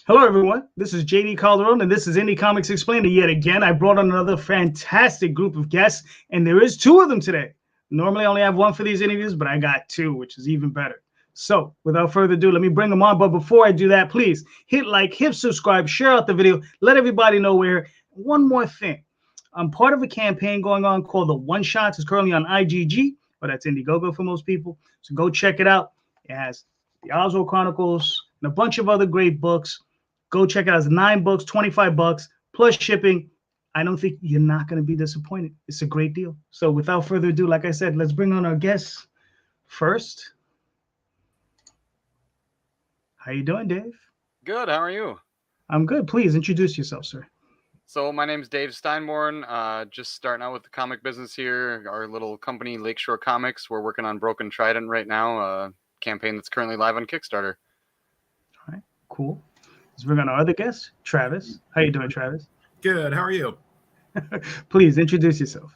Hello, everyone. This is JD Calderon, and this is Indy Comics Explained. And yet again, I brought on another fantastic group of guests, and there is two of them today. Normally, I only have one for these interviews, but I got two, which is even better. So, without further ado, let me bring them on. But before I do that, please hit like, hit subscribe, share out the video, let everybody know we're here. One more thing. I'm part of a campaign going on called the One Shots. It's currently on IGG, but that's Indiegogo for most people. So go check it out. It has the Oswald Chronicles and a bunch of other great books. Go check it out. It's 9 books, $25 plus shipping. I don't think you're not going to be disappointed. It's a great deal. So without further ado, like I said, let's bring on our guests first. How you doing, Dave? Good. How are you? I'm good. Please introduce yourself, sir. So my name's Dave Steinborn. Just starting out with the comic business here. Our little company, Lakeshore Comics. We're working on Broken Trident right now, a campaign that's currently live on Kickstarter. All right, cool. Let's bring on our other guest, Travis. How you doing, Travis? Good. How are you? Please introduce yourself.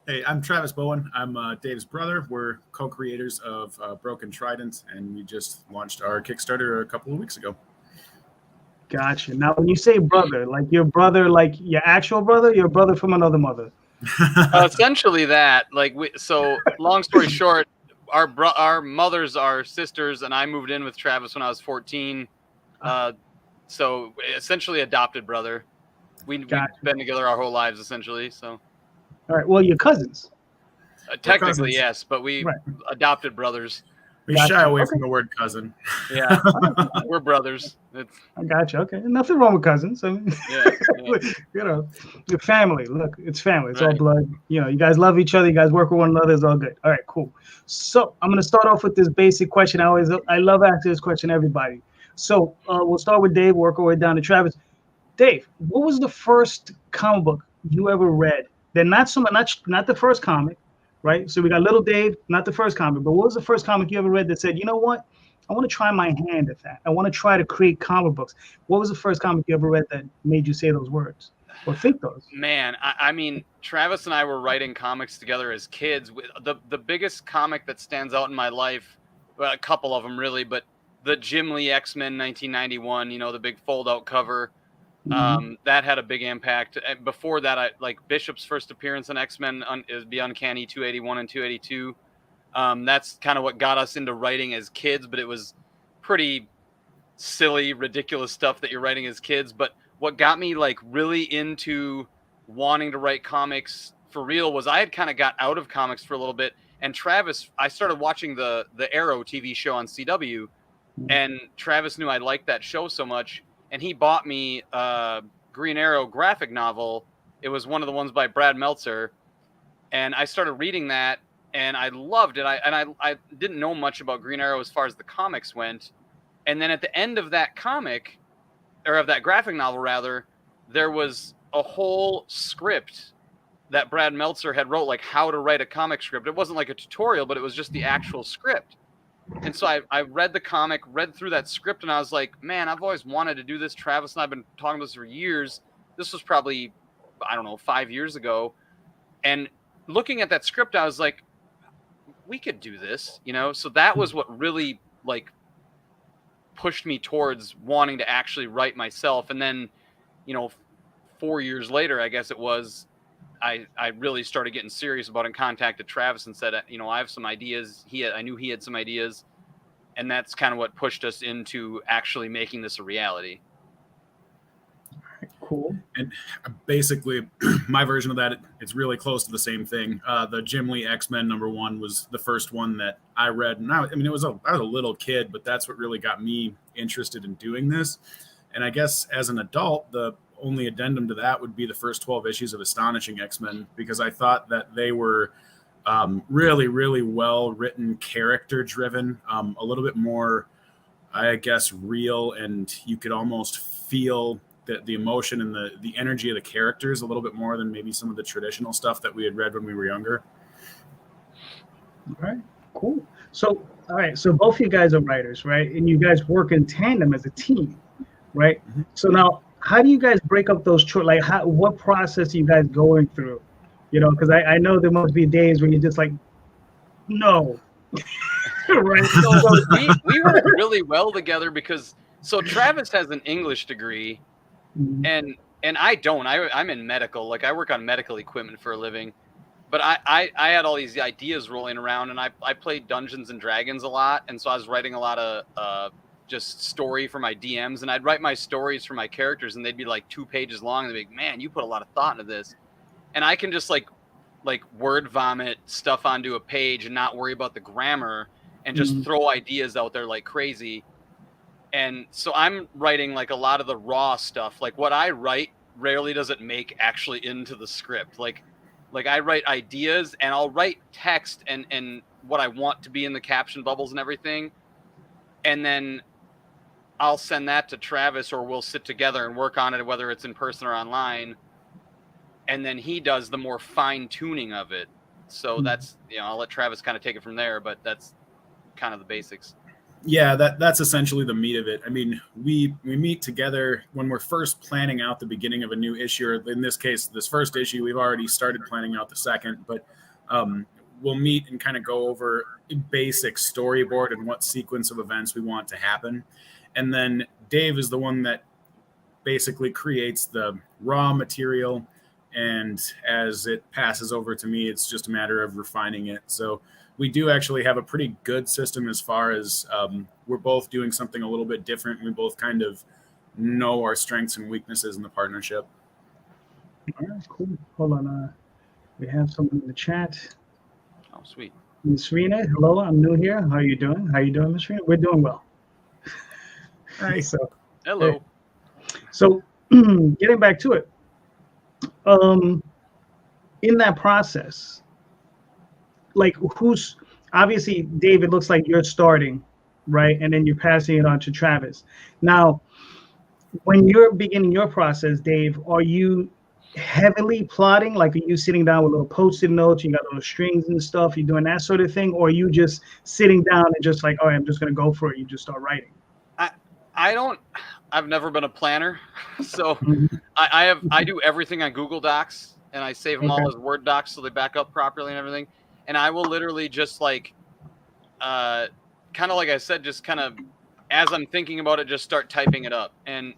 Hey, I'm Travis Bowen. I'm Dave's brother. We're co-creators of Broken Trident, and we just launched our Kickstarter a couple of weeks ago. Gotcha. Now, when you say brother, like your brother, like your actual brother, your brother from another mother? Essentially that. So long story short, our mothers are sisters, and I moved in with Travis when I was 14. So essentially adopted brother. We've been together our whole lives, essentially. So. All right. Well, you're cousins. Technically, yes, but we adopted brothers. We shy away from the word cousin. Yeah, we're brothers. I got you. Okay, nothing wrong with cousins. I mean, yeah. You know, your family. Look, it's family. It's all blood. You know, you guys love each other. You guys work with one another. It's all good. All right, cool. So I'm gonna start off with this basic question. I love asking this question to everybody. So we'll start with Dave. Work our way down to Travis. Dave, what was the first comic book you ever read? Then not the first comic. Right, so we got Little Dave, not the first comic, but what was the first comic you ever read that said, you know what, I want to try my hand at that. I want to try to create comic books. What was the first comic you ever read that made you say those words or think those? Man, I mean, Travis and I were writing comics together as kids. The biggest comic that stands out in my life, well, a couple of them really, but the Jim Lee X-Men 1991, you know, the big fold-out cover. That had a big impact. Before that, I like Bishop's first appearance in X-Men is the Uncanny 281 and 282. That's kind of what got us into writing as kids, but it was pretty silly, ridiculous stuff that you're writing as kids. But what got me like really into wanting to write comics for real was I had kind of got out of comics for a little bit. And Travis, I started watching the Arrow TV show on CW, and Travis knew I liked that show so much. And he bought me a Green Arrow graphic novel. It was one of the ones by Brad Meltzer. And I started reading that, and I loved it. I didn't know much about Green Arrow as far as the comics went. And then at the end of that comic, or of that graphic novel, rather, there was a whole script that Brad Meltzer had wrote, like how to write a comic script. It wasn't like a tutorial, but it was just the actual script. And so I read the comic, read through that script, and I was like, man, I've always wanted to do this. Travis and I have been talking about this for years. This was probably, I don't know, 5 years ago. And looking at that script, I was like, we could do this, you know? So that was what really, like, pushed me towards wanting to actually write myself. And then, you know, 4 years later, I guess it was, I really started getting serious about it and contacted Travis and said, you know, I have some ideas. I knew he had some ideas, and that's kind of what pushed us into actually making this a reality. Cool. And basically, my version of that, it's really close to the same thing. The Jim Lee X-Men #1 was the first one that I read. And I mean, I was a little kid, but that's what really got me interested in doing this. And I guess as an adult, the only addendum to that would be the first 12 issues of Astonishing X-Men, because I thought that they were really, really well-written, character-driven, a little bit more, I guess, real, and you could almost feel the emotion and the energy of the characters a little bit more than maybe some of the traditional stuff that we had read when we were younger. All right, cool. So, all right, so both of you guys are writers, right? And you guys work in tandem as a team, right? Mm-hmm. So now, how do you guys break up those chores? Like, what process are you guys going through? You know, because I know there must be days where you're just like, no. Right. So we work really well together because So Travis has an English degree, and I don't. I'm in medical. Like, I work on medical equipment for a living. But I had all these ideas rolling around, and I played Dungeons and Dragons a lot, and so I was writing a lot of just story for my DMs, and I'd write my stories for my characters, and they'd be like 2 pages long, and they'd be like, man, you put a lot of thought into this. And I can just like word vomit stuff onto a page and not worry about the grammar and just throw ideas out there like crazy. And so I'm writing like a lot of the raw stuff. Like, what I write rarely does it make actually into the script. Like I write ideas, and I'll write text and what I want to be in the caption bubbles and everything. And then I'll send that to Travis, or we'll sit together and work on it, whether it's in person or online. And then he does the more fine tuning of it. So that's, I'll let Travis kind of take it from there, but that's kind of the basics. Yeah, that's essentially the meat of it. I mean, we meet together when we're first planning out the beginning of a new issue, or in this case, this first issue. We've already started planning out the second, but we'll meet and kind of go over a basic storyboard and what sequence of events we want to happen. And then Dave is the one that basically creates the raw material, and as it passes over to me, it's just a matter of refining it. So we do actually have a pretty good system as far as we're both doing something a little bit different. We both kind of know our strengths and weaknesses in the partnership. All right, cool. Hold on. We have someone in the chat. Oh, sweet. Miss Rena, hello. I'm new here. How are you doing? How you doing, Miss Rena? We're doing well. All right, so. Hello. Hey. So getting back to it. In that process, like, who's obviously, Dave, it looks like you're starting, right? And then you're passing it on to Travis. Now, when you're beginning your process, Dave, are you heavily plotting? Like, are you sitting down with little Post-it notes, you got little strings and stuff, you're doing that sort of thing? Or are you just sitting down and just like, all right, I'm just going to go for it, you just start writing? I've never been a planner. So I do everything on Google Docs, and I save them all as Word docs so they back up properly and everything. And I will literally just like, kind of like I said, just kind of as I'm thinking about it, just start typing it up. And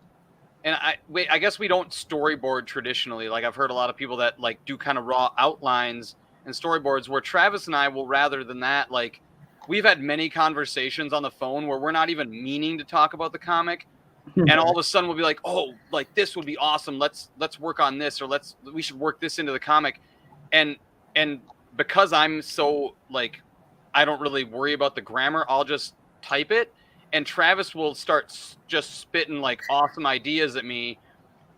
I guess we don't storyboard traditionally. Like, I've heard a lot of people that like do kind of raw outlines and storyboards, where Travis and I will, rather than that, like, we've had many conversations on the phone where we're not even meaning to talk about the comic. And all of a sudden we'll be like, oh, like, this would be awesome. Let's work on this, or we should work this into the comic. And because I'm so, like, I don't really worry about the grammar, I'll just type it, and Travis will start just spitting like awesome ideas at me,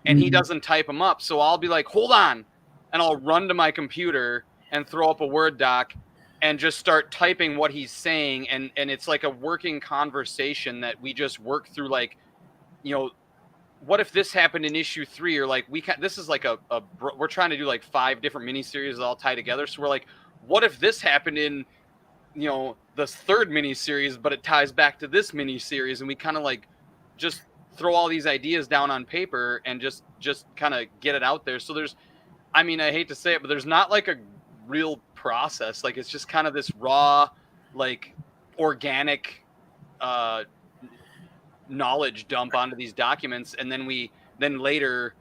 and he doesn't type them up. So I'll be like, hold on. And I'll run to my computer and throw up a Word doc and just start typing what he's saying. And it's like a working conversation that we just work through, like, what if this happened in issue 3, or like, this is like we're trying to do like 5 different miniseries that all tie together. So we're like, what if this happened in, the 3rd miniseries, but it ties back to this miniseries? And we kind of like just throw all these ideas down on paper and just kind of get it out there. So I hate to say it, but there's not like a real process. Like, it's just kind of this raw, like, organic, knowledge dump onto these documents, and then later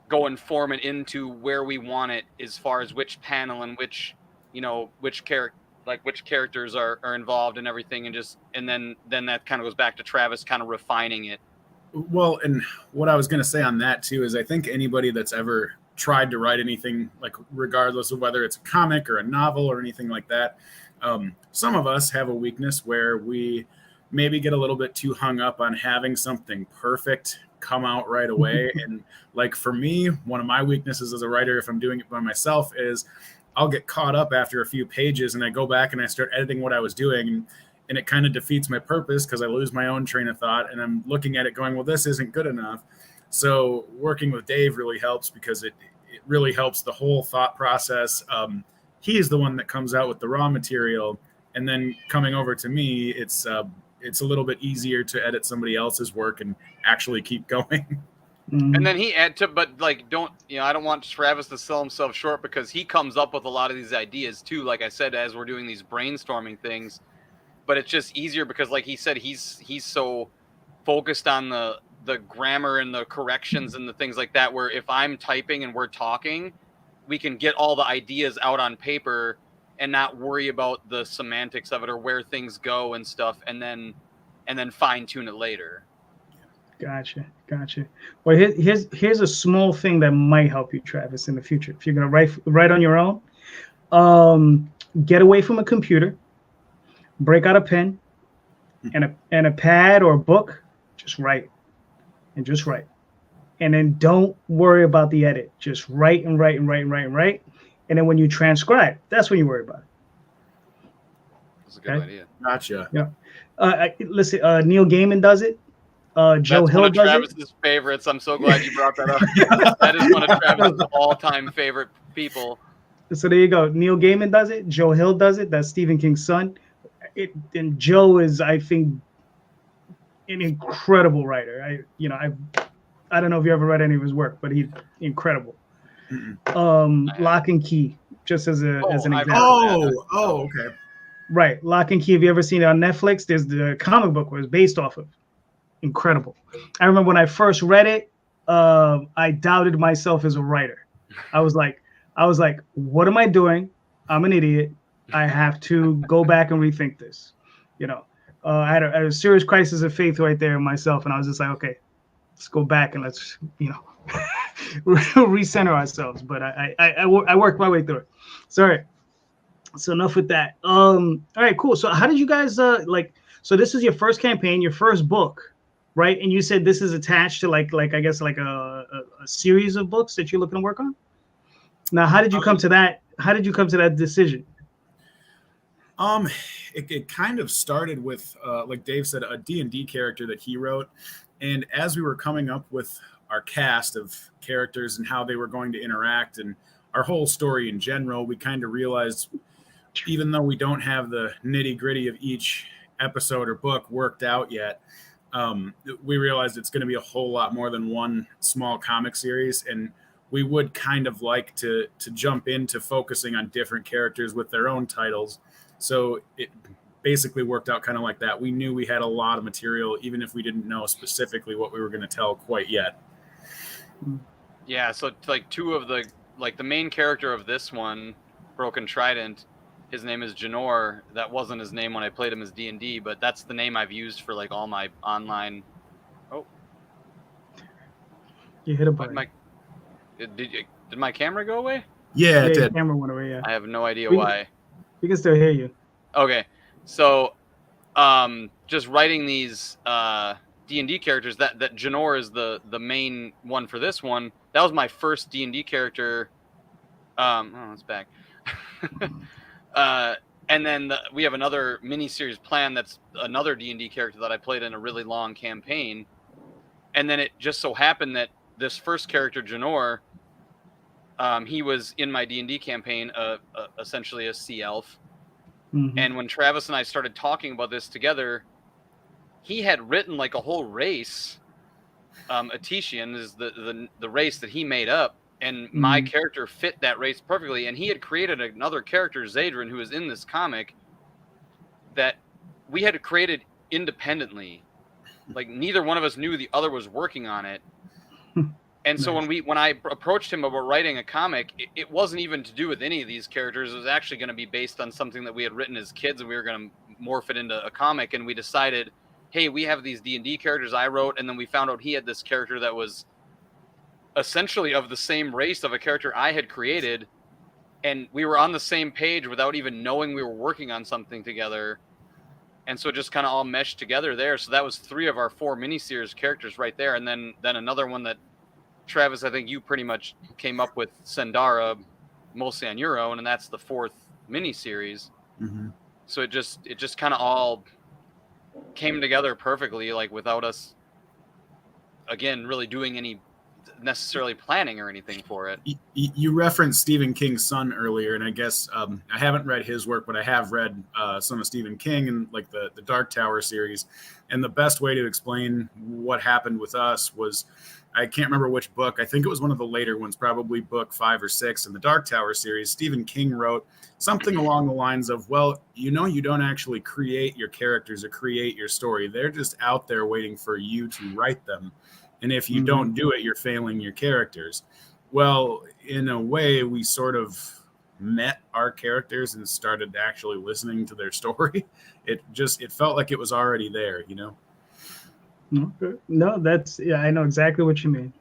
go and form it into where we want it, as far as which panel and which characters are involved and everything, and then that kind of goes back to Travis kind of refining it. Well, and what I was going to say on that too is, I think anybody that's ever tried to write anything, like, regardless of whether it's a comic or a novel or anything like that, some of us have a weakness where we maybe get a little bit too hung up on having something perfect come out right away. And like, for me, one of my weaknesses as a writer, if I'm doing it by myself, is I'll get caught up after a few pages, and I go back and I start editing what I was doing, and it kind of defeats my purpose because I lose my own train of thought, and I'm looking at it going, well, this isn't good enough. So working with Dave really helps, because it really helps the whole thought process. He is the one that comes out with the raw material, and then coming over to me, it's a little bit easier to edit somebody else's work and actually keep going. And then but like, I don't want Travis to sell himself short, because he comes up with a lot of these ideas too, like I said, as we're doing these brainstorming things. But it's just easier because, like he said, he's so focused on the grammar and the corrections and the things like that, where if I'm typing and we're talking, we can get all the ideas out on paper and not worry about the semantics of it or where things go and stuff, and then fine tune it later. Gotcha. Well, here's a small thing that might help you, Travis, in the future. If you're gonna write on your own, get away from a computer, break out a pen and a pad or a book, just write. And then don't worry about the edit. Just write. And then when you transcribe, that's when you worry about it. That's a good idea. Gotcha. Yeah. Listen, Neil Gaiman does it. Joe Hill does it. That's one of Travis's favorites. I'm so glad you brought that up. That is one of Travis's all-time favorite people. So there you go. Neil Gaiman does it. Joe Hill does it. That's Stephen King's son. And Joe is, I think, an incredible writer. I don't know if you ever read any of his work, but he's incredible. Lock and Key, just as an example. Okay. Right, Lock and Key. Have you ever seen it on Netflix? There's the comic book where it's based off of. Incredible. I remember when I first read it, I doubted myself as a writer. I was like, what am I doing? I'm an idiot. I have to go back and rethink this. I had a serious crisis of faith right there in myself, and I was just like, okay, let's go back and let's recenter ourselves. But I worked my way through it. Sorry. So enough with that. All right, cool. So how did you guys so this is your first campaign, your first book, right? And you said this is attached to like I guess like a series of books that you're looking to work on. Now, how did you come to that? How did you come to that decision? It kind of started with, like Dave said, a D&D character that he wrote. And as we were coming up with our cast of characters and how they were going to interact and our whole story in general, we kind of realized, even though we don't have the nitty gritty of each episode or book worked out yet, we realized it's going to be a whole lot more than one small comic series. And we would kind of like to jump into focusing on different characters with their own titles. So it basically worked out kind of like that. We knew we had a lot of material, even if we didn't know specifically what we were going to tell quite yet. Yeah, so like two of the main character of this one, Broken Trident, his name is Januar. That wasn't his name when I played him as D&D, but that's the name I've used for like all my online. Oh, you hit a button. Did my camera go away? Yeah, it did. Your camera went away. Yeah. I have no idea why. We can still hear you. Okay, so just writing these D&D characters. That Januar is the main one for this one. That was my first D&D character. It's back. And then we have another mini-series plan that's another D&D character that I played in a really long campaign. And then it just so happened that this first character, Januar, he was in my D&D campaign, essentially a sea elf. Mm-hmm. And when Travis and I started talking about this together, he had written like a whole race. Atetian is the race that he made up. And my character fit that race perfectly. And he had created another character, Zadrin, who is in this comic, that we had created independently. Like neither one of us knew the other was working on it. And so when I approached him about writing a comic, it wasn't even to do with any of these characters. It was actually going to be based on something that we had written as kids, and we were going to morph it into a comic. And we decided, hey, we have these D&D characters I wrote, and then we found out he had this character that was essentially of the same race of a character I had created, and we were on the same page without even knowing we were working on something together. And so it just kind of all meshed together there. So that was 3 of our 4 miniseries characters right there. And then another one that Travis, I think you pretty much came up with, Sendara, mostly on your own, and that's the 4th miniseries. Mm-hmm. So it just kind of all came together perfectly, like without us, again, really doing any necessarily planning or anything for it. You referenced Stephen King's son earlier, and I guess I haven't read his work, but I have read some of Stephen King and like the Dark Tower series. And the best way to explain what happened with us was, I can't remember which book. I think it was one of the later ones, probably book 5 or 6 in the Dark Tower series. Stephen King wrote something along the lines of, well, you don't actually create your characters or create your story. They're just out there waiting for you to write them. And if you don't do it, you're failing your characters. Well, in a way, we sort of met our characters and started actually listening to their story. It felt like it was already there, Okay. No, I know exactly what you mean.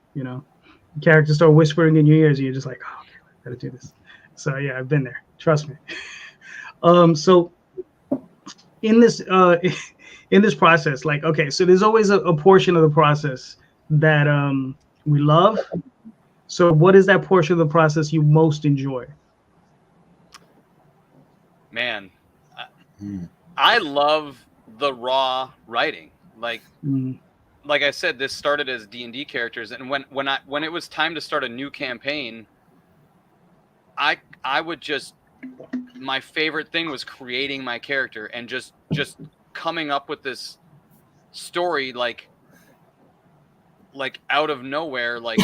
Characters start whispering in your ears, and you're just like, oh, okay, I gotta do this. So yeah, I've been there. Trust me. So in this process, like, okay, so there's always a portion of the process that we love. So what is that portion of the process you most enjoy? Man, I love the raw writing. Like I said, this started as D&D characters, and when it was time to start a new campaign, I would just, my favorite thing was creating my character and just coming up with this story like out of nowhere, like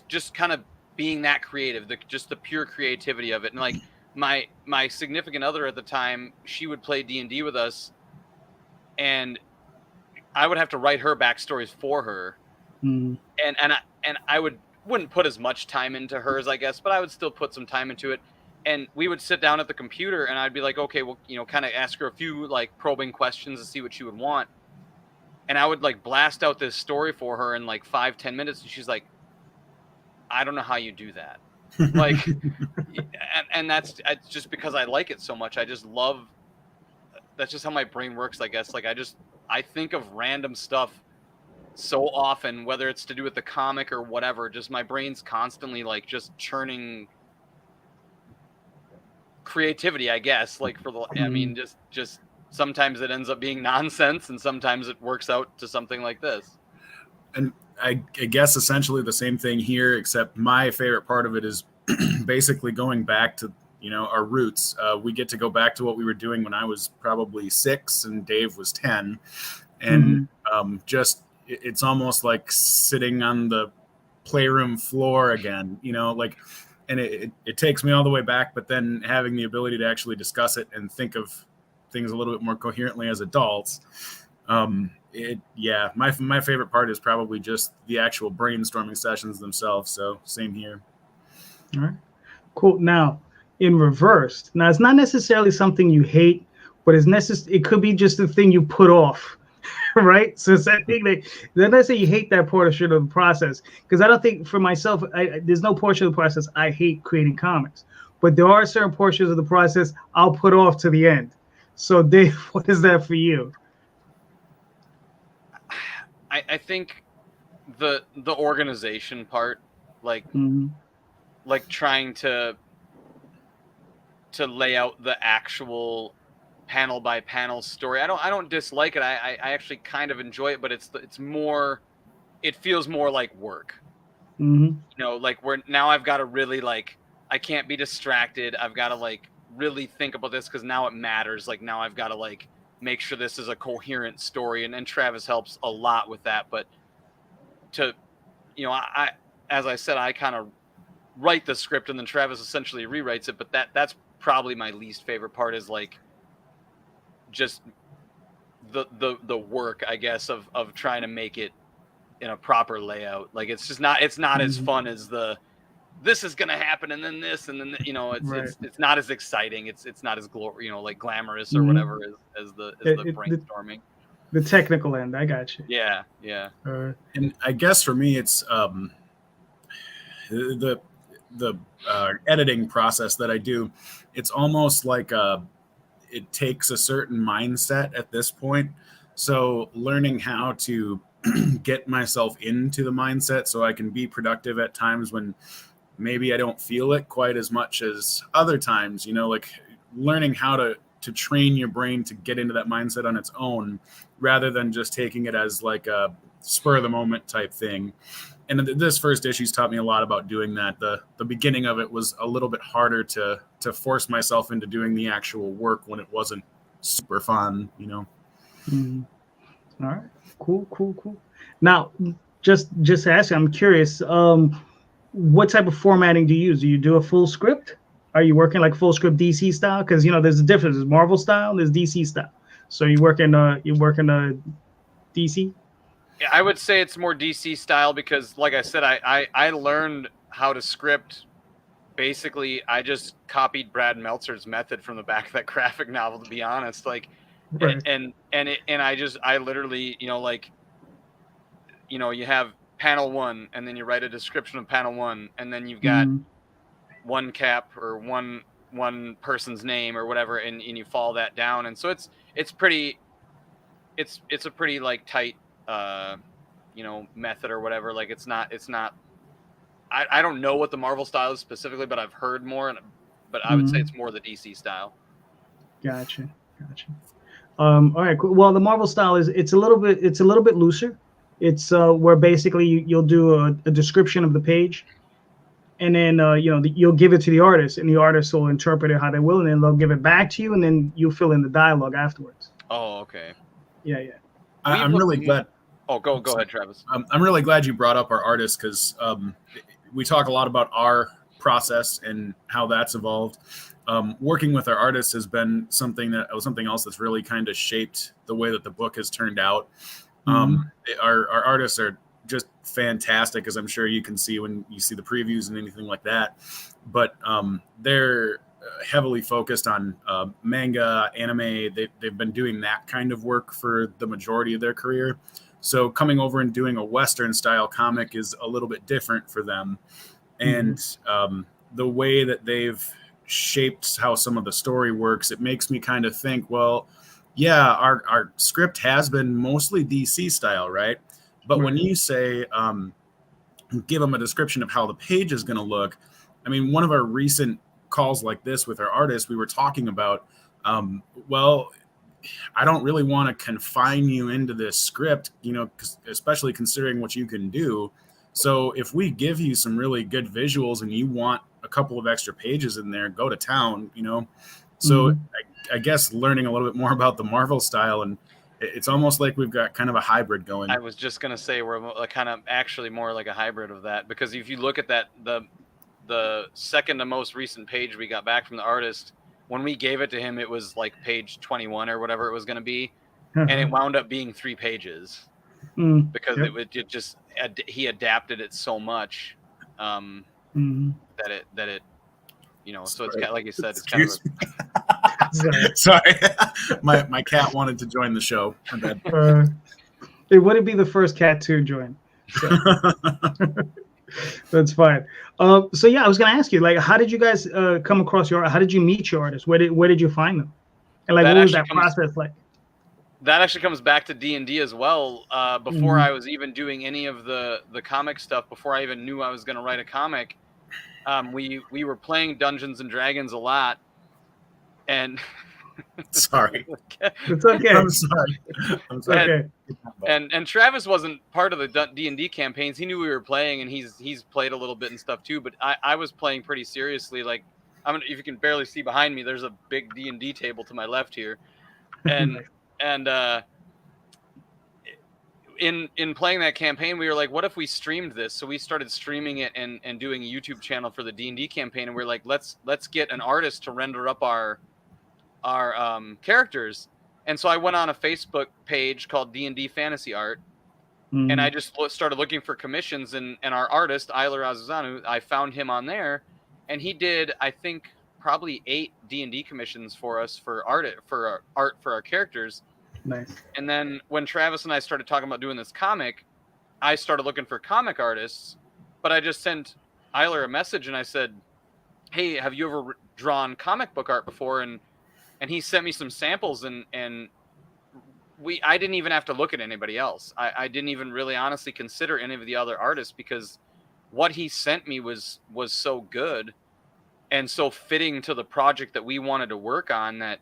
just kind of being that creative, the pure creativity of it. And like my significant other at the time, she would play D&D with us, and I would have to write her backstories for her. And I wouldn't put as much time into hers, I guess, but I would still put some time into it. And we would sit down at the computer, and I'd be like, okay, well, kind of ask her a few like probing questions to see what she would want. And I would like blast out this story for her in like 5-10 minutes. And she's like, I don't know how you do that. Like, and that's just because I like it so much. I just love, that's just how my brain works, I guess. Like, I think of random stuff so often, whether it's to do with the comic or whatever. Just my brain's constantly like just churning creativity, I guess. Like I mean, just sometimes it ends up being nonsense, and sometimes it works out to something like this. And I guess essentially the same thing here, except my favorite part of it is basically going back to our roots. We get to go back to what we were doing when I was probably 6 and Dave was 10, and it's almost like sitting on the playroom floor again, and it takes me all the way back, but then having the ability to actually discuss it and think of things a little bit more coherently as adults. My favorite part is probably just the actual brainstorming sessions themselves. So same here. All right, cool. Now, in reverse, now it's not necessarily something you hate, but it could be just the thing you put off, right? So it's that thing that let's say you hate that portion of the process, because I don't think for myself, there's no portion of the process I hate creating comics, but there are certain portions of the process I'll put off to the end. So Dave, what is that for you? I think the organization part, like trying to lay out the actual panel by panel story. I don't dislike it. I actually kind of enjoy it, but it feels more like work. Like now I've got to really I can't be distracted. I've got to really think about this, because now it matters. Like now I've got to make sure this is a coherent story, and Travis helps a lot with that. But I as I said, I kind of write the script and then Travis essentially rewrites it. But that's probably my least favorite part, is just the work, I guess, of trying to make it in a proper layout. Like it's not as fun as this is gonna happen and then this and then it's not as exciting. It's not as glamorous or whatever as the brainstorming. The technical end, I got you. Yeah. And I guess for me, it's the editing process that I do. It's almost like it takes a certain mindset at this point. So learning how to get myself into the mindset so I can be productive at times when maybe I don't feel it quite as much as other times, learning how to train your brain to get into that mindset on its own, rather than just taking it as like a spur of the moment type thing. this first issue's taught me a lot about doing that. The beginning of it was a little bit harder to force myself into doing the actual work when it wasn't super fun, you know. All right, cool. Now, just to ask you, I'm curious. What type of formatting do you use? Do you do a full script? Are you working like full script DC style? Because there's a difference. There's Marvel style, there's DC style. So you work in DC? Yeah, I would say it's more DC style because, like I said, I learned how to script. Basically, I just copied Brad Meltzer's method from the back of that graphic novel. To be honest, like, Right. and I literally, you have panel 1, and then you write a description of panel 1, and then you've got one cap or one person's name or whatever, and you follow that down, and so it's a pretty like tight method or whatever. Like it's not I don't know what the Marvel style is specifically, but I've heard more, but I would say it's more the DC style. Gotcha. All right, cool. Well, the Marvel style it's a little bit looser. It's where basically you'll do a description of the page, and then you'll give it to the artist, and the artist will interpret it how they will, and then they'll give it back to you, and then you fill in the dialogue afterwards. Oh, okay. Yeah. I'm really glad. Oh, go ahead, Travis. I'm really glad you brought up our artists because we talk a lot about our process and how that's evolved. Working with our artists has been something else that's really kind of shaped the way that the book has turned out. Our artists are just fantastic, as I'm sure you can see when you see the previews and anything like that. But they're heavily focused on manga, anime. They've been doing that kind of work for the majority of their career. So coming over and doing a Western style comic is a little bit different for them. And the way that they've shaped how some of the story works, it makes me kind of think, well, yeah, our script has been mostly DC style, right? But when you say give them a description of how the page is going to look, I mean, one of our recent calls like this with our artists, we were talking about, well, I don't really want to confine you into this script, especially considering what you can do. So if we give you some really good visuals and you want a couple of extra pages in there, go to town, So I guess learning a little bit more about the Marvel style, and it's almost like we've got kind of a hybrid going. I was just going to say we're kind of actually more like a hybrid of that, because if you look at that, the second to most recent page we got back from the artist, when we gave it to him, it was like page 21 or whatever it was going to be. And it wound up being 3 pages because it just, he adapted it so much that it so it's kind of, like you said, it's kind of sorry. my cat wanted to join the show. It wouldn't be the first cat to join. So. That's fine. So yeah, I was gonna ask you, like, how did you guys come across how did you meet your artists? Where did you find them? And like, what was that process like? That actually comes back to D&D as well. Before I was even doing any of the comic stuff, before I even knew I was going to write a comic, we were playing Dungeons and Dragons a lot, and sorry, it's okay. I'm sorry. Okay. And Travis wasn't part of the D&D campaigns. He knew we were playing, and he's played a little bit and stuff too. But I was playing pretty seriously. Like, if you can barely see behind me, there's a big D&D table to my left here, and in playing that campaign, we were like, what if we streamed this? So we started streaming it and doing a YouTube channel for the D&D campaign, and we're like, let's get an artist to render up our characters. And so I went on a Facebook page called D&D Fantasy Art, and I just started looking for commissions, and our artist, Eiler Azuzanu, I found him on there, and he did, I think, probably 8 D&D commissions for us for art for our characters. Nice. And then when Travis and I started talking about doing this comic, I started looking for comic artists, but I just sent Eiler a message and I said, hey, have you ever drawn comic book art before? And he sent me some samples, and I didn't even have to look at anybody else. I didn't even really honestly consider any of the other artists, because what he sent me was so good and so fitting to the project that we wanted to work on that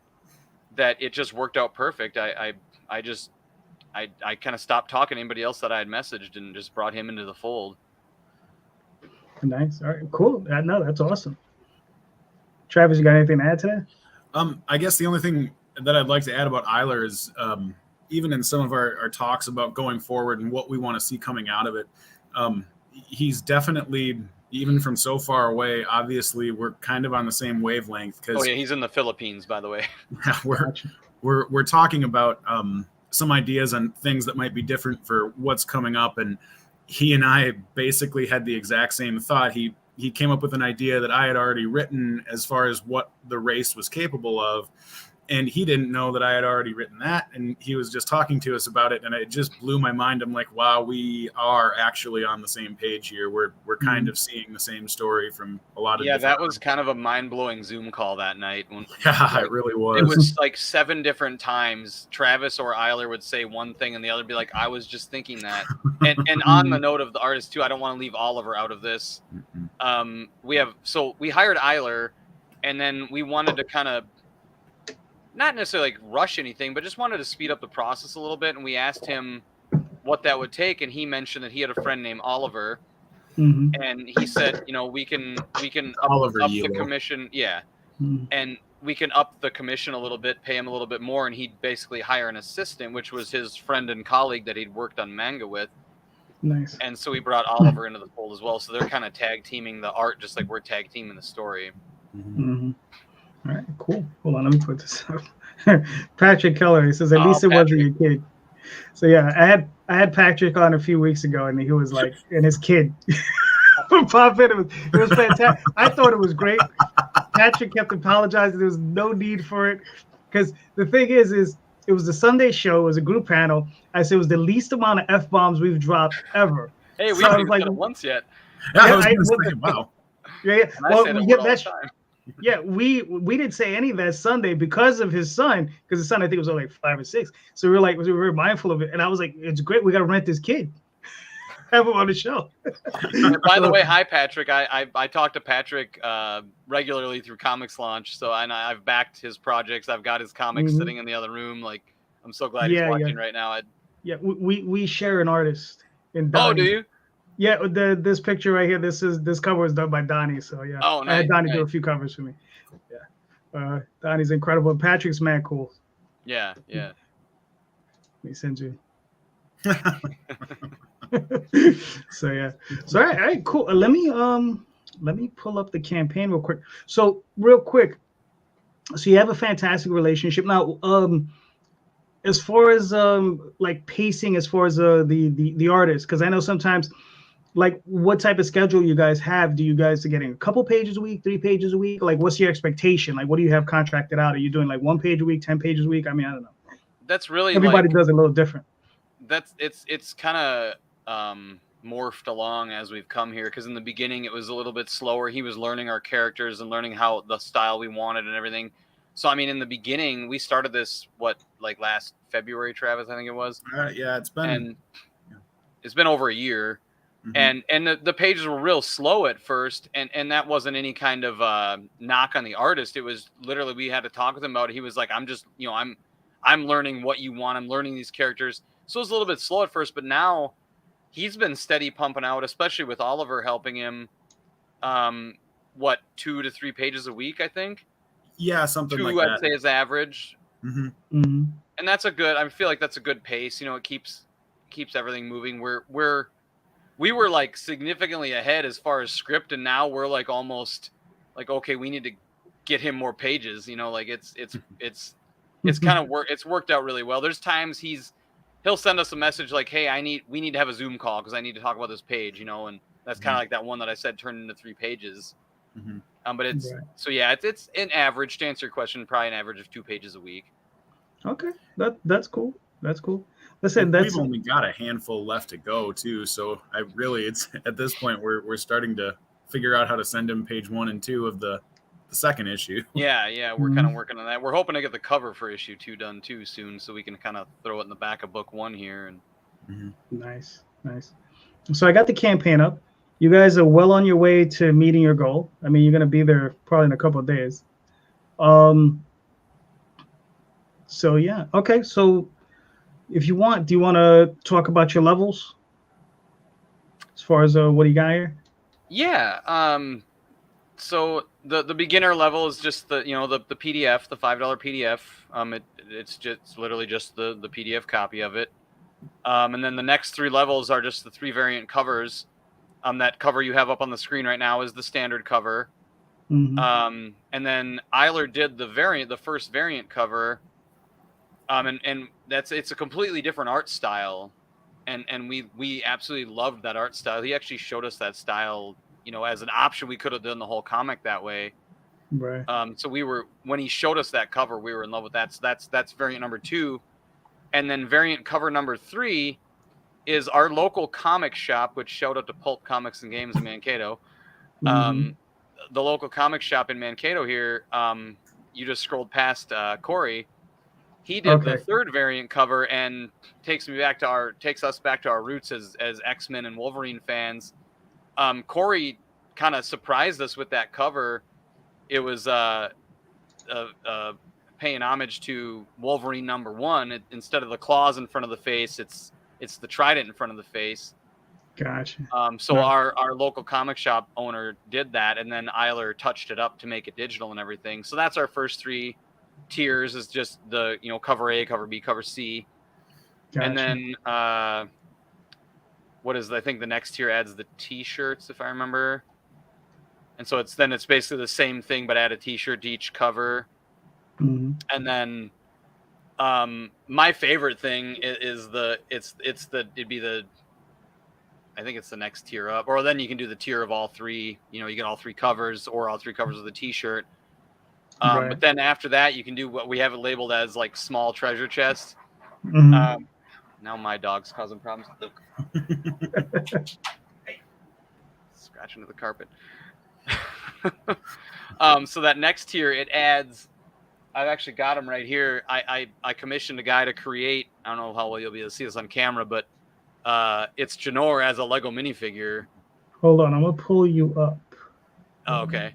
it just worked out perfect. I kind of stopped talking to anybody else that I had messaged and just brought him into the fold. Nice. All right, cool. No, that's awesome. Travis, you got anything to add to that? I guess the only thing that I'd like to add about Eiler is even in some of our talks about going forward and what we want to see coming out of it, he's definitely, even from so far away, obviously we're kind of on the same wavelength. Oh yeah, he's in the Philippines, by the way. we're talking about some ideas on things that might be different for what's coming up, and he and I basically had the exact same thought. He came up with an idea that I had already written as far as what the race was capable of, and he didn't know that I had already written that, and he was just talking to us about it, and it just blew my mind. I'm like, wow, we are actually on the same page here. We're kind of seeing the same story from a lot of that was kind of a mind-blowing Zoom call that night. It really was. It was like 7 different times Travis or Eiler would say one thing and the other would be like, I was just thinking that. And on the note of the artist too, I don't want to leave Oliver out of this. We hired Eiler, and then we wanted to kind of not necessarily like rush anything, but just wanted to speed up the process a little bit. And we asked him what that would take, and he mentioned that he had a friend named Oliver, and he said, we can up the commission, and we can up the commission a little bit, pay him a little bit more, and he'd basically hire an assistant, which was his friend and colleague that he'd worked on manga with. Nice. And so we brought Oliver into the fold as well. So they're kind of tag teaming the art, just like we're tag teaming the story. All right, cool. Hold on, let me put this up. Patrick Keller, he says, at least it wasn't your kid. So yeah, I had Patrick on a few weeks ago, and he was like, and his kid would pop in. It was fantastic. I thought it was great. Patrick kept apologizing. There was no need for it, because the thing is it was the Sunday show. It was a group panel. I said it was the least amount of F-bombs we've dropped ever. Hey, we haven't done it once yet. Wow. Yeah. Yeah, we didn't say any of that Sunday because of his son, because his son, I think, was only like 5 or 6. So we were very mindful of it. And I was like, it's great. We got to rent this kid. Have him on the show. By the way, hi, Patrick. I talk to Patrick regularly through Comics Launch. So I've backed his projects. I've got his comics sitting in the other room. Like, I'm so glad he's watching right now. We share an artist. Oh, do you? Yeah, this picture right here, this cover was done by Donnie. So yeah, oh, nice, I had Donnie do a few covers for me. Yeah, Donnie's incredible. And Patrick's mad cool. Yeah. Let me send you. So yeah, all right, cool. Let me pull up the campaign real quick. So real quick, so you have a fantastic relationship now. As far as like pacing, as far as the artist, because I know sometimes, like, what type of schedule you guys have? Do you guys are getting a couple pages a week, 3 pages a week? Like, what's your expectation? Like, what do you have contracted out? Are you doing like 1 page a week, 10 pages a week? I mean, I don't know. That's really everybody does it a little different. It's kind of morphed along as we've come here, because in the beginning it was a little bit slower. He was learning our characters and learning how the style we wanted and everything. So I mean, in the beginning, we started this last February, Travis, I think it was. It's been over a year. And the pages were real slow at first, and that wasn't any kind of knock on the artist. It was literally, we had to talk with him about it. He was like, I'm just, I'm learning what you want. I'm learning these characters. So it was a little bit slow at first, but now he's been steady pumping out, especially with Oliver helping him. 2 to 3 pages a week, I think. Yeah, something 2, like that. I'd say, is average. And that's I feel like that's a good pace. It keeps everything moving. We were like significantly ahead as far as script, and now we're like almost like, okay, we need to get him more pages. Like it's kind of it's worked out really well. There's times he'll send us a message like, hey, we need to have a Zoom call because I need to talk about this page, and that's kind of like that one that I said turned into 3 pages. But it's it's an average, to answer your question, probably an average of 2 pages a week. Okay, that's cool. Listen, we've only got a handful left to go too, so it's at this point we're starting to figure out how to send him page 1 and 2 of the second issue. Yeah, we're kind of working on that. We're hoping to get the cover for issue 2 done too soon, so we can kind of throw it in the back of book 1 here. And Nice. So I got the campaign up. You guys are well on your way to meeting your goal. I mean, you're going to be there probably in a couple of days. So yeah, okay. So if you want, do you want to talk about your levels as far as what do you got here? Yeah. So the beginner level is just the the PDF, the $5 PDF. It's literally just the PDF copy of it. And then the next 3 levels are just the 3 variant covers. That cover you have up on the screen right now is the standard cover. And then Eiler did the first variant cover. And it's a completely different art style. And we absolutely loved that art style. He actually showed us that style, as an option. We could have done the whole comic that way. Right. So when he showed us that cover, we were in love with that. So that's variant number 2. And then variant cover number 3 is our local comic shop, which shout out to Pulp Comics and Games in Mankato. The local comic shop in Mankato here, you just scrolled past Corey. He did the 3rd variant cover and takes us back to our roots as X-Men and Wolverine fans. Corey kind of surprised us with that cover. It was paying homage to Wolverine #1. Instead of the claws in front of the face, it's the trident in front of the face. Gotcha. So our local comic shop owner did that, and then Eiler touched it up to make it digital and everything. So that's our first 3 tiers, is just the cover A, cover B, cover C. Gotcha. And then I think the next tier adds the t-shirts, if I remember. And so it's basically the same thing, but add a t-shirt to each cover. And then my favorite thing is I think it's the next tier up, or then you can do the tier of all 3. You get all 3 covers, or all 3 covers with a t-shirt. But then after that, you can do what we have it labeled as like small treasure chest. Now my dog's causing problems. Scratching to the carpet. So that next tier, it adds. I've actually got them right here. I commissioned a guy to create. I don't know how well you'll be able to see this on camera, but it's Januar as a Lego minifigure. Hold on, I'm gonna pull you up. Oh, okay.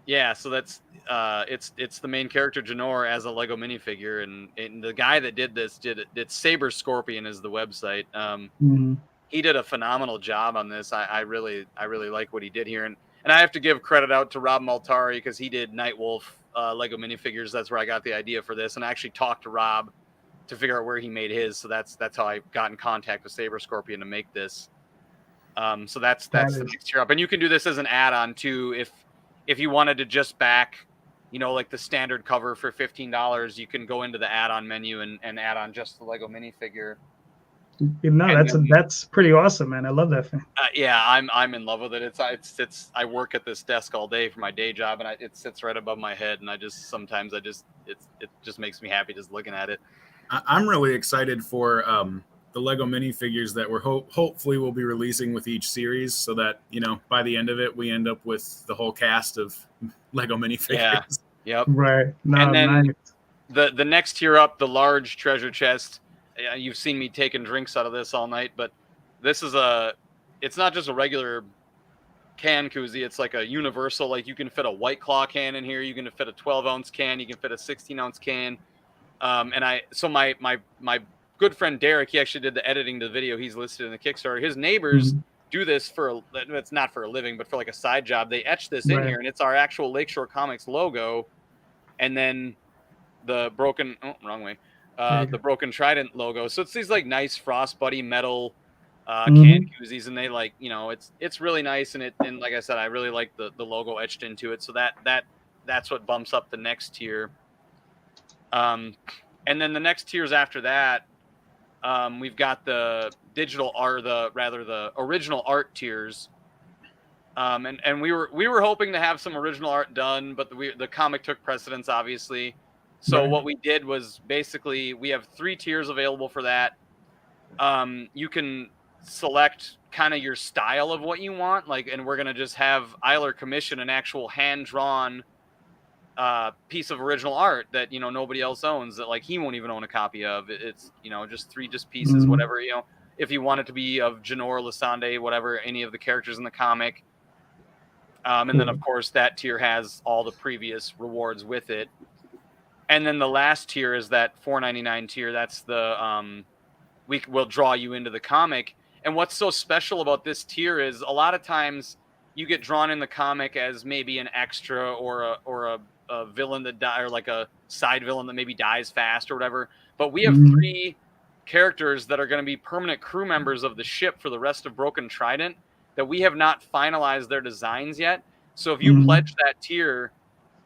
Yeah, so that's it's the main character Januar as a Lego minifigure, and the guy that did this did Saber Scorpion is the website. He did a phenomenal job on this. I really like what he did here, and I have to give credit out to Rob Maltari, because he did Nightwolf Lego minifigures. That's where I got the idea for this, and I actually talked to Rob to figure out where he made his. So that's how I got in contact with Saber Scorpion to make this. So that's the next tier up, and you can do this as an add-on too. If you wanted to just back, like the standard cover for $15, you can go into the add-on menu and add on just the Lego minifigure. That's pretty awesome, man. I love that thing. Yeah, I'm in love with it. It's I work at this desk all day for my day job, and it sits right above my head, and it just makes me happy just looking at it. I'm really excited for the Lego minifigures that we're hopefully we'll be releasing with each series, so that by the end of it we end up with the whole cast of Lego minifigures. Yeah. Yep. Right. And then the next tier up, the large treasure chest. You've seen me taking drinks out of this all night, but this is it's not just a regular can koozie. It's like a universal, like you can fit a White Claw can in here. You can fit a 12-ounce can. You can fit a 16-ounce can. So my good friend Derek, he actually did the editing to the video. He's listed in the Kickstarter. His neighbors do this it's not for a living, but for like a side job. They etch this in here, and it's our actual Lakeshore Comics logo. And then the broken broken trident logo. So it's these like nice Frostbuddy metal can koozies, and they it's really nice. And like I said, I really like the logo etched into it. So that's what bumps up the next tier. And then the next tiers after that, we've got the digital art, the original art tiers. And we were hoping to have some original art done, but the comic took precedence, obviously. So what we did was basically we have 3 tiers available for that. You can select kind of your style of what you want, and we're gonna just have Eiler commission an actual hand-drawn piece of original art that nobody else owns, that he won't even own a copy of. It's just 3 pieces, whatever if you want it to be of Januar, Lasande, whatever, any of the characters in the comic. And then of course that tier has all the previous rewards with it. And then the last tier is that $4.99 tier. That's the we will draw you into the comic. And what's so special about this tier is a lot of times you get drawn in the comic as maybe an extra or a villain that die, or like a side villain that maybe dies fast or whatever. But we have 3 characters that are going to be permanent crew members of the ship for the rest of Broken Trident that we have not finalized their designs yet. So if you pledge that tier,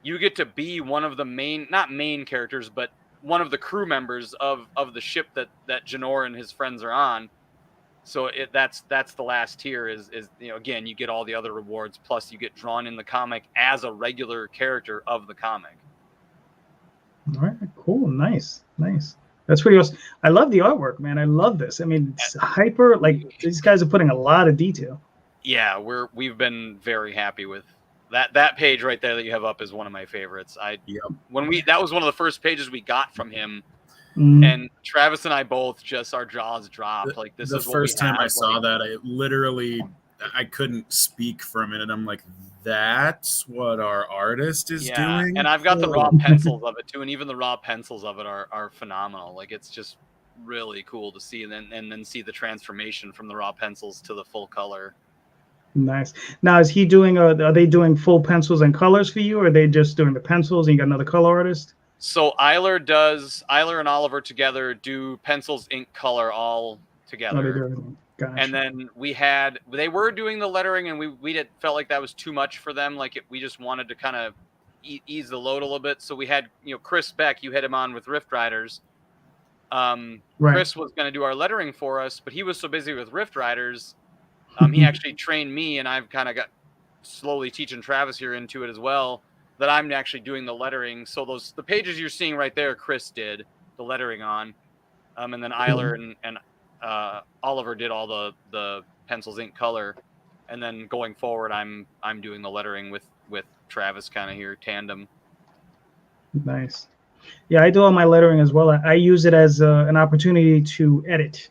you get to be one of the not main characters, but one of the crew members of the ship that Januar and his friends are on. So that's the last tier is again, you get all the other rewards, plus you get drawn in the comic as a regular character of the comic. All right, cool, nice. That's pretty awesome. I love the artwork, man. I love this. I mean, it's hyper. Like, these guys are putting a lot of detail. Yeah, we've been very happy with that page right there that you have up is one of my favorites. That was one of the first pages we got from him. And Travis and I both our jaws dropped. Like, this is the first time I saw that, I couldn't speak for a minute. I'm like, that's what our artist is doing. And I've got the raw pencils of it too, and even the raw pencils of it are phenomenal. Like, it's just really cool to see, and then see the transformation from the raw pencils to the full color. Nice. Now, is he doing? Are they doing full pencils and colors for you, or are they just doing the pencils and you got another color artist? So Eiler and Oliver together do pencils, ink, color all together. Gotcha. And then they were doing the lettering, and we felt like that was too much for them. Like, we just wanted to kind of ease the load a little bit. So we had, Chris Beck, you had him on with Rift Riders. Right. Chris was going to do our lettering for us, but he was so busy with Rift Riders. He actually trained me, and I've kind of got slowly teaching Travis here into it as well, that I'm actually doing the lettering. So the pages you're seeing right there, Chris did the lettering on, and then Eiler and Oliver did all the pencils, ink, color, and then going forward, I'm doing the lettering with Travis, kind of here tandem. Nice. Yeah, I do all my lettering as well. I use it as an opportunity to edit.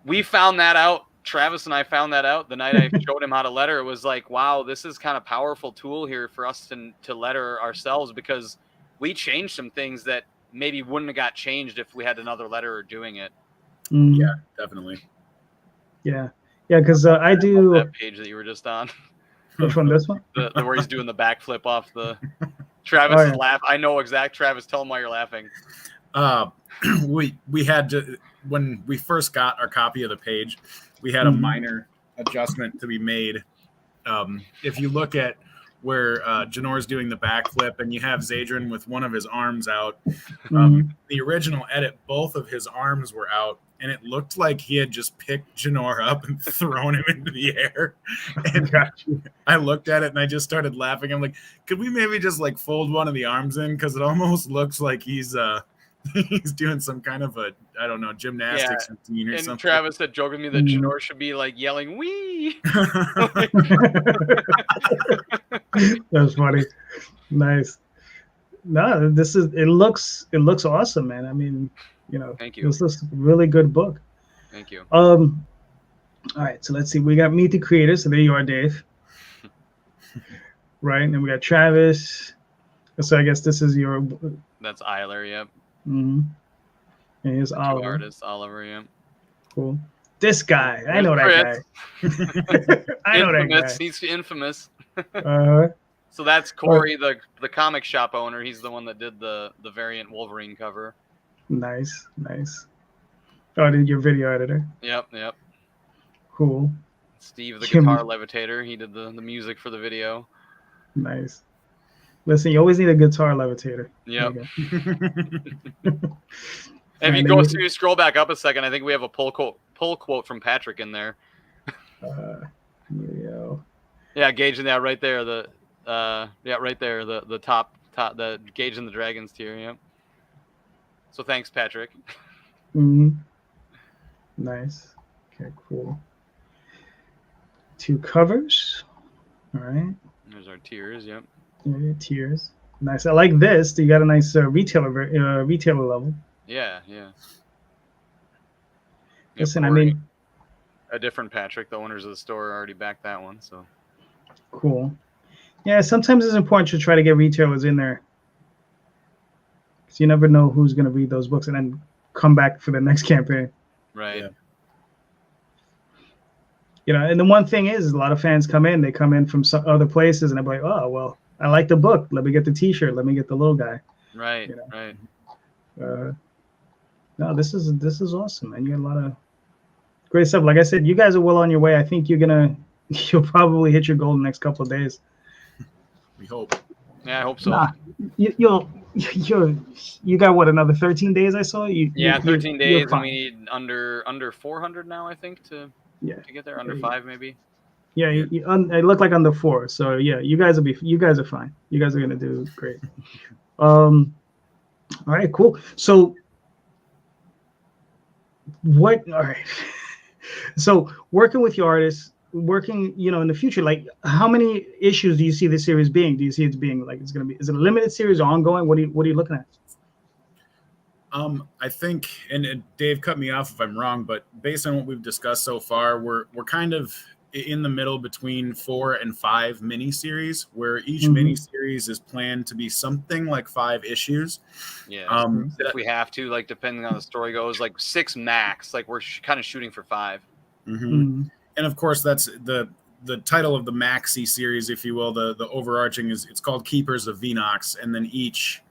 We found that out. Travis and I found that out the night I showed him how to letter. It was like, wow, this is kind of powerful tool here for us to letter ourselves, because we changed some things that maybe wouldn't have got changed if we had another letterer doing it. Yeah, definitely. Yeah, because I do that page that you were just on. Which one? This one? The where he's doing the backflip off the. Travis is laughing. I know exact. Travis, tell him why you're laughing. We had to, when we first got our copy of the page, we had a minor adjustment to be made. If you look at where Januar's doing the backflip and you have Zadran with one of his arms out, the original edit, both of his arms were out, and it looked like he had just picked Januar up and thrown him into the air. And I looked at it and I just started laughing. I'm like, could we maybe just like fold one of the arms in? Because it almost looks like he's doing some kind of a, I don't know, gymnastics routine or something. And Travis had joked with me that Januar should be like yelling, "Wee!" That's funny. Nice. No, it looks awesome, man. I mean, thank you. This is a really good book. Thank you. All right, so let's see. We got Meet the Creators, so there you are, Dave. Right, and then we got Travis. So I guess this is your. That's Eiler, yep. And here's Oliver. Artist, Oliver, yep. Cool. This guy, I know that guy. I know that guy. He's infamous. So that's Corey, the comic shop owner. He's the one that did the variant Wolverine cover. Nice. Oh, I did your video editor. Yep. Cool. Steve, the guitar levitator. He did the music for the video. Nice. Listen, you always need a guitar levitator. Yep. If you go to scroll back up a second, I think we have a pull quote from Patrick in there. Yeah, gauging that right there. Right there. The top, the gauging the dragons tier. Yep. So thanks, Patrick. Nice. Okay, cool. 2 covers. All right. There's our tiers. Yep. Yeah, tiers. Nice. I like this. You got a nice retailer level. Yeah. Listen, I mean, a different Patrick. The owners of the store already backed that one. So cool. Yeah, sometimes it's important to try to get retailers in there, because you never know who's going to read those books and then come back for the next campaign. Right. You know, and the one thing is a lot of fans they come in from some other places, and they're like, oh, well, I like the book. Let me get the T-shirt. Let me get the little guy. Right. You know? Right. No, this is awesome, man. You got a lot of great stuff. Like I said, you guys are well on your way. I think you'll probably hit your goal in the next couple of days. We hope. Yeah, I hope so. Nah, you got what, another 13 days? I saw you. 13 days, and we need under 400 now, I think, to get there. Under 5 maybe. Yeah, it looked like under 4. So yeah, you guys are fine. You guys are gonna do great. All right, cool. So all right. So working with your artists, in the future, like how many issues do you see this series being? Do you see it being like is it a limited series or ongoing? What are you looking at? I think, and Dave, cut me off if I'm wrong, but based on what we've discussed so far, we're kind of in the middle between 4 and 5 miniseries, where each miniseries is planned to be something like 5 issues. Yeah. If we have to, like, depending on the story goes, like 6 max. Like we're kind of shooting for 5. And of course, that's the title of the maxi series, if you will. The overarching it's called Keepers of Venox, and then each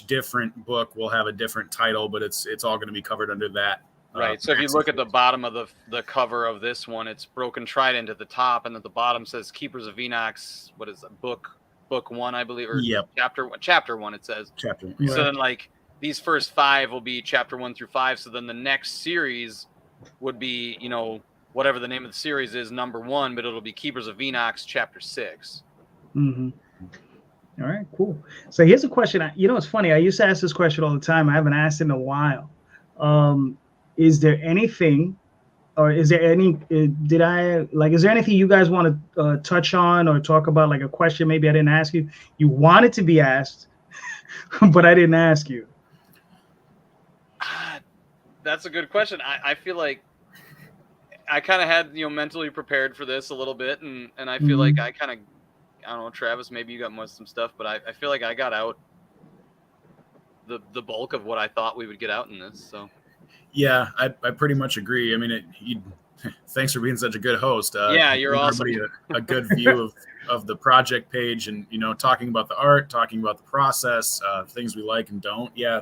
different book will have a different title, but it's all going to be covered under that. Right. So if you look at the bottom of the cover of this one, it's Broken Trident at the top, and at the bottom says Keepers of Venox. What is it? Book 1, I believe, or chapter 1. It says chapter. So then, like, these first 5 will be chapter 1 through 5. So then the next series would be, whatever the name of the series is, number 1, but it'll be Keepers of Venox, chapter 6. All right, cool. So here's a question. It's funny. I used to ask this question all the time. I haven't asked in a while. Is there anything, or is there any? Is there anything you guys want to touch on or talk about? Like a question maybe I didn't ask you. You wanted to be asked, but I didn't ask you. That's a good question. I feel like I kind of had mentally prepared for this a little bit, and I feel like I don't know, Travis, maybe you got some stuff, but I feel like I got out the bulk of what I thought we would get out in this. So yeah, I pretty much agree. I mean, thanks for being such a good host. Yeah, you're awesome. A good view of the project page, and talking about the art, talking about the process, things we like and don't. Yeah,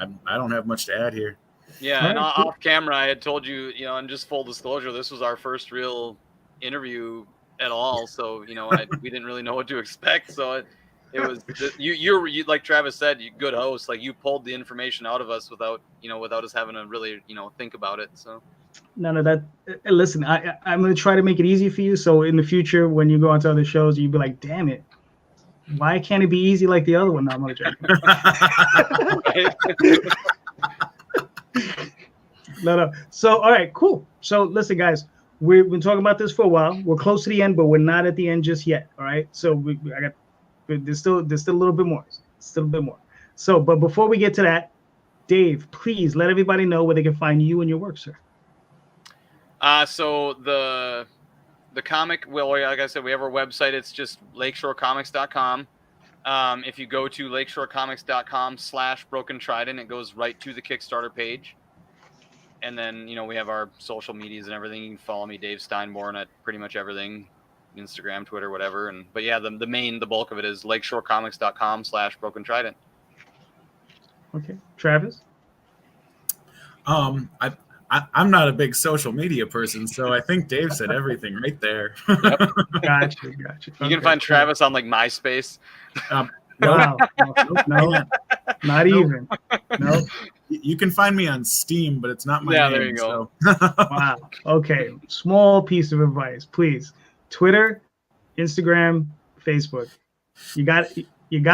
I don't have much to add here. Yeah, and off camera, I had told you, and just full disclosure, this was our first real interview at all. So, we didn't really know what to expect. So it was, you like Travis said, you good host. Like, you pulled the information out of us without us having to really, think about it. So. None of that. Listen, I'm going to try to make it easy for you. So in the future, when you go onto other shows, you'd be like, damn it. Why can't it be easy like the other one? No, I'm going to joke. No. So, all right, cool. So listen, guys, we've been talking about this for a while. We're close to the end, but we're not at the end just yet. All right. So there's still a little bit more. Still a bit more. So, but before we get to that, Dave, please let everybody know where they can find you and your work, sir. So the comic, well, like I said, we have our website. It's just lakeshorecomics.com. If you go to lakeshorecomics.com/Broken Trident, it goes right to the Kickstarter page. And then, we have our social medias and everything. You can follow me, Dave Steinborn, at pretty much everything, Instagram, Twitter, whatever. But yeah, the bulk of it is lakeshorecomics.com/Broken Trident. Okay. Travis? I'm not a big social media person, so I think Dave said everything right there. Yep. Gotcha. You can find Travis on, like, MySpace. Wow. No, not even. No. You can find me on Steam, but it's not my name. There you go. So. Wow. Okay. Small piece of advice, please. Twitter, Instagram, Facebook. You got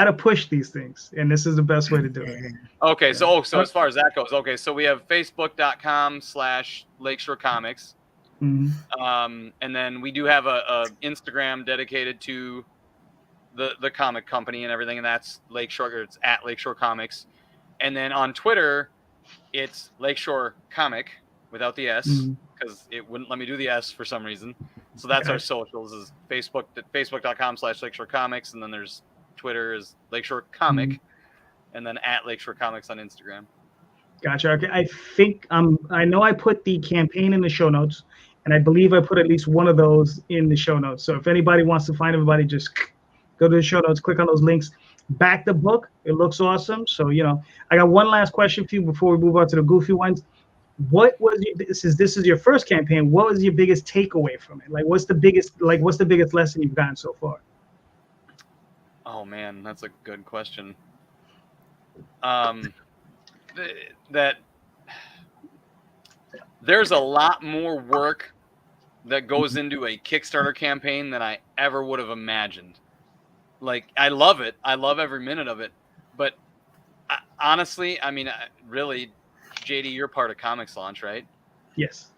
to push these things, and this is the best way to do it. Okay. So as far as that goes, okay. So we have Facebook.com/Lakeshore Comics. And then we do have a Instagram dedicated to the comic company and everything, and that's Lakeshore. It's at Lakeshore Comics. And then on Twitter, it's Lakeshore Comic without the S, because it wouldn't let me do the S for some reason. So that's our socials, is Facebook.com/Lakeshore Comics, and then there's Twitter is Lakeshore Comic, and then at Lakeshore Comics on Instagram. Gotcha. Okay. I think I know I put the campaign in the show notes, And I believe I put at least one of those in the show notes. So if anybody wants to find everybody, just go to the show notes, click on those links, back the book. It looks awesome. So, I got one last question for you before we move on to the goofy ones. What was this is your first campaign? What was your biggest takeaway from it? Like, what's the biggest lesson you've gotten so far? Oh man, that's a good question. That there's a lot more work that goes into a Kickstarter campaign than I ever would have imagined. Like, I love it. I love every minute of it. But honestly, I mean, really, JD, you're part of Comics Launch, right? Yes.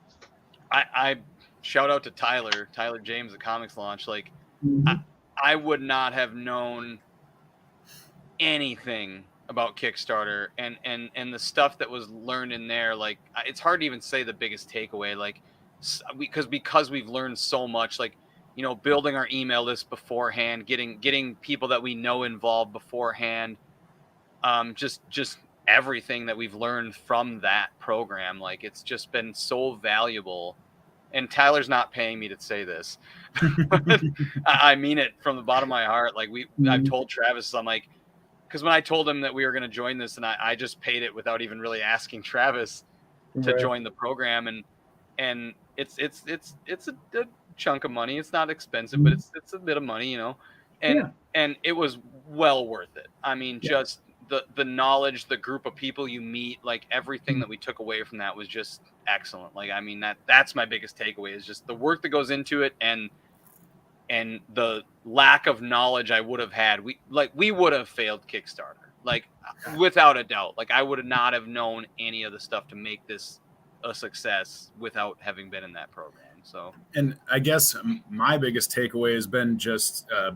I shout out to Tyler James at Comics Launch. Like, I would not have known anything about Kickstarter and the stuff that was learned in there. Like, it's hard to even say the biggest takeaway, like, because we've learned so much, like, building our email list beforehand, getting people that we know involved beforehand, just everything that we've learned from that program. Like, it's just been so valuable. And Tyler's not paying me to say this. I mean it from the bottom of my heart. Like, I've told Travis, I'm like, because when I told him that we were going to join this, and I just paid it without even really asking Travis to join the program, and it's a chunk of money. It's not expensive, but it's a bit of money, and it was well worth it. I mean, just the knowledge, the group of people you meet, like, everything that we took away from that was just excellent. Like, I mean, that's my biggest takeaway, is just the work that goes into it, and the lack of knowledge I would have had. We would have failed Kickstarter, like, without a doubt. Like, I would not have known any of the stuff to make this a success without having been in that program. So, and I guess my biggest takeaway has been just a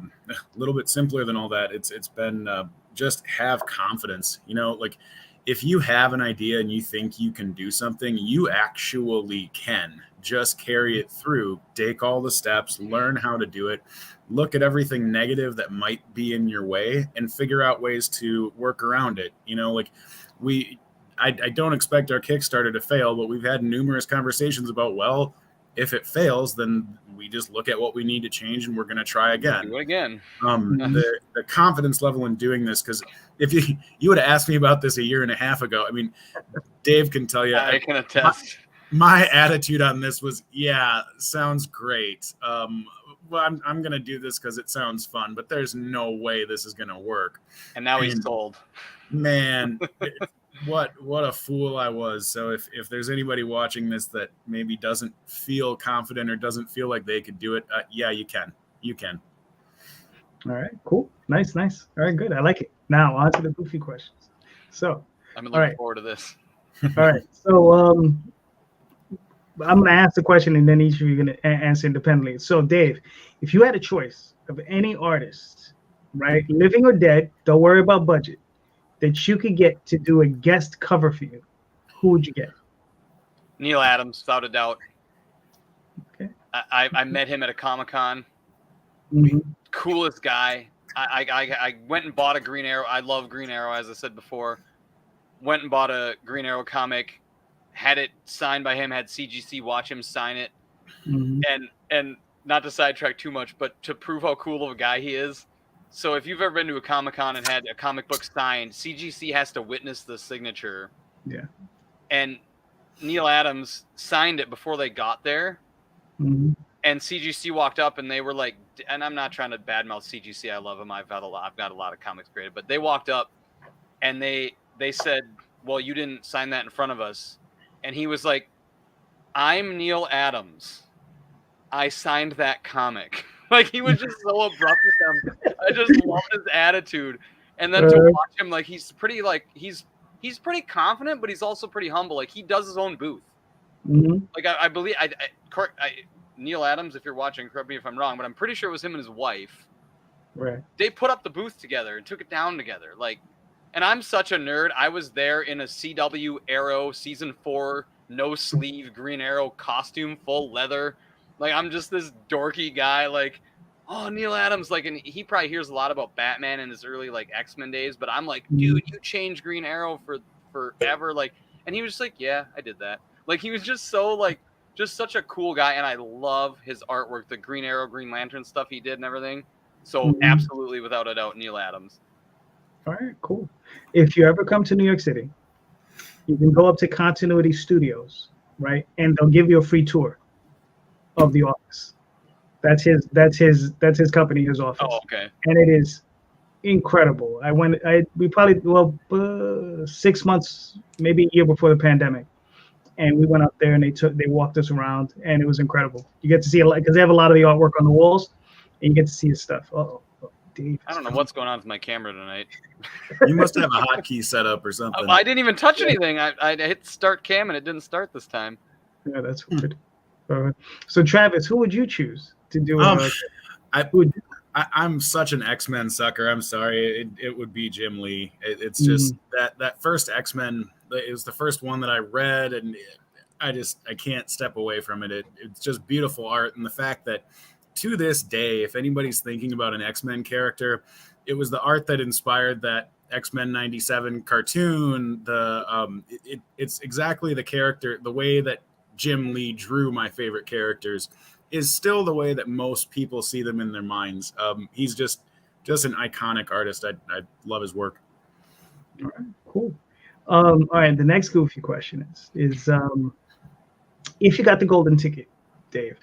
little bit simpler than all that. It's been just have confidence. Like, if you have an idea and you think you can do something, you actually can. Just carry it through, take all the steps, learn how to do it, look at everything negative that might be in your way, and figure out ways to work around it. Like, I don't expect our Kickstarter to fail, but we've had numerous conversations about, well, if it fails, then we just look at what we need to change and we're going to try again. Do it again. The confidence level in doing this, because if you would have asked me about this a year and a half ago, I mean, Dave can tell you. I can attest. My attitude on this was, yeah, sounds great. Well, I'm going to do this because it sounds fun, but there's no way this is going to work. And now he's sold. Man, what a fool I was. So if there's anybody watching this that maybe doesn't feel confident or doesn't feel like they could do it, yeah, you can. You can. All right, cool. Nice. All right, good. I like it. Now, on to the goofy questions. So, I'm looking forward to this. All right. So, I'm going to ask the question, and then each of you are going to answer independently. So, Dave, if you had a choice of any artist, right, living or dead, don't worry about budget, that you could get to do a guest cover for you, who would you get? Neil Adams, without a doubt. Okay. I met him at a Comic-Con. Coolest guy. I went and bought a Green Arrow. I love Green Arrow, as I said before. Went and bought a Green Arrow comic. Had it signed by him, had CGC watch him sign it. And not to sidetrack too much, but to prove how cool of a guy he is. So if you've ever been to a Comic-Con and had a comic book signed, CGC has to witness the signature. Yeah. And Neil Adams signed it before they got there. And CGC walked up and they were like, and I'm not trying to badmouth CGC. I love them. I've got a lot of comics created, but they walked up and they said, well, you didn't sign that in front of us. And he was like, I'm Neil Adams. I signed that comic. Like, he was just so abrupt with them. I just loved his attitude. And then to watch him, like, he's pretty confident, but he's also pretty humble. Like, he does his own booth. Like, I believe, Neil Adams, if you're watching, correct me if I'm wrong, but I'm pretty sure it was him and his wife. Right. They put up the booth together and took it down together. Like, and I'm such a nerd. I was there in a CW Arrow season 4 no sleeve Green Arrow costume, full leather. Like, I'm just this dorky guy. Like, oh, Neil Adams. Like, and he probably hears a lot about Batman in his early like X-Men days. But I'm like, dude, you changed Green Arrow for forever. Like, and he was just like, yeah, I did that. Like, he was just so like just such a cool guy, and I love his artwork, the Green Arrow, Green Lantern stuff he did and everything. So absolutely, without a doubt, Neil Adams. All right, cool. If you ever come to New York City, you can go up to Continuity Studios, right? And they'll give you a free tour of the office. That's his company, his office. Oh, okay. And it is incredible. We probably 6 months, maybe a year before the pandemic. And we went up there and they walked us around, and it was incredible. You get to see a lot because they have a lot of the artwork on the walls, and you get to see his stuff. Dave. I don't know what's going on with my camera tonight. You must have a hotkey set up or something. I didn't even touch anything. I hit start cam and it didn't start this time. Yeah, that's weird. So Travis, who would you choose to do? I'm such an X-Men sucker. I'm sorry. It would be Jim Lee. It's just that first X-Men. It was the first one that I read, and I can't step away from it. It's just beautiful art, and the fact that to this day, if anybody's thinking about an X-Men character, it was the art that inspired that X-Men 97 cartoon. It's exactly the character, the way that Jim Lee drew my favorite characters is still the way that most people see them in their minds. He's just an iconic artist. I love his work. All right, cool. All right, the next goofy question is if you got the golden ticket, Dave,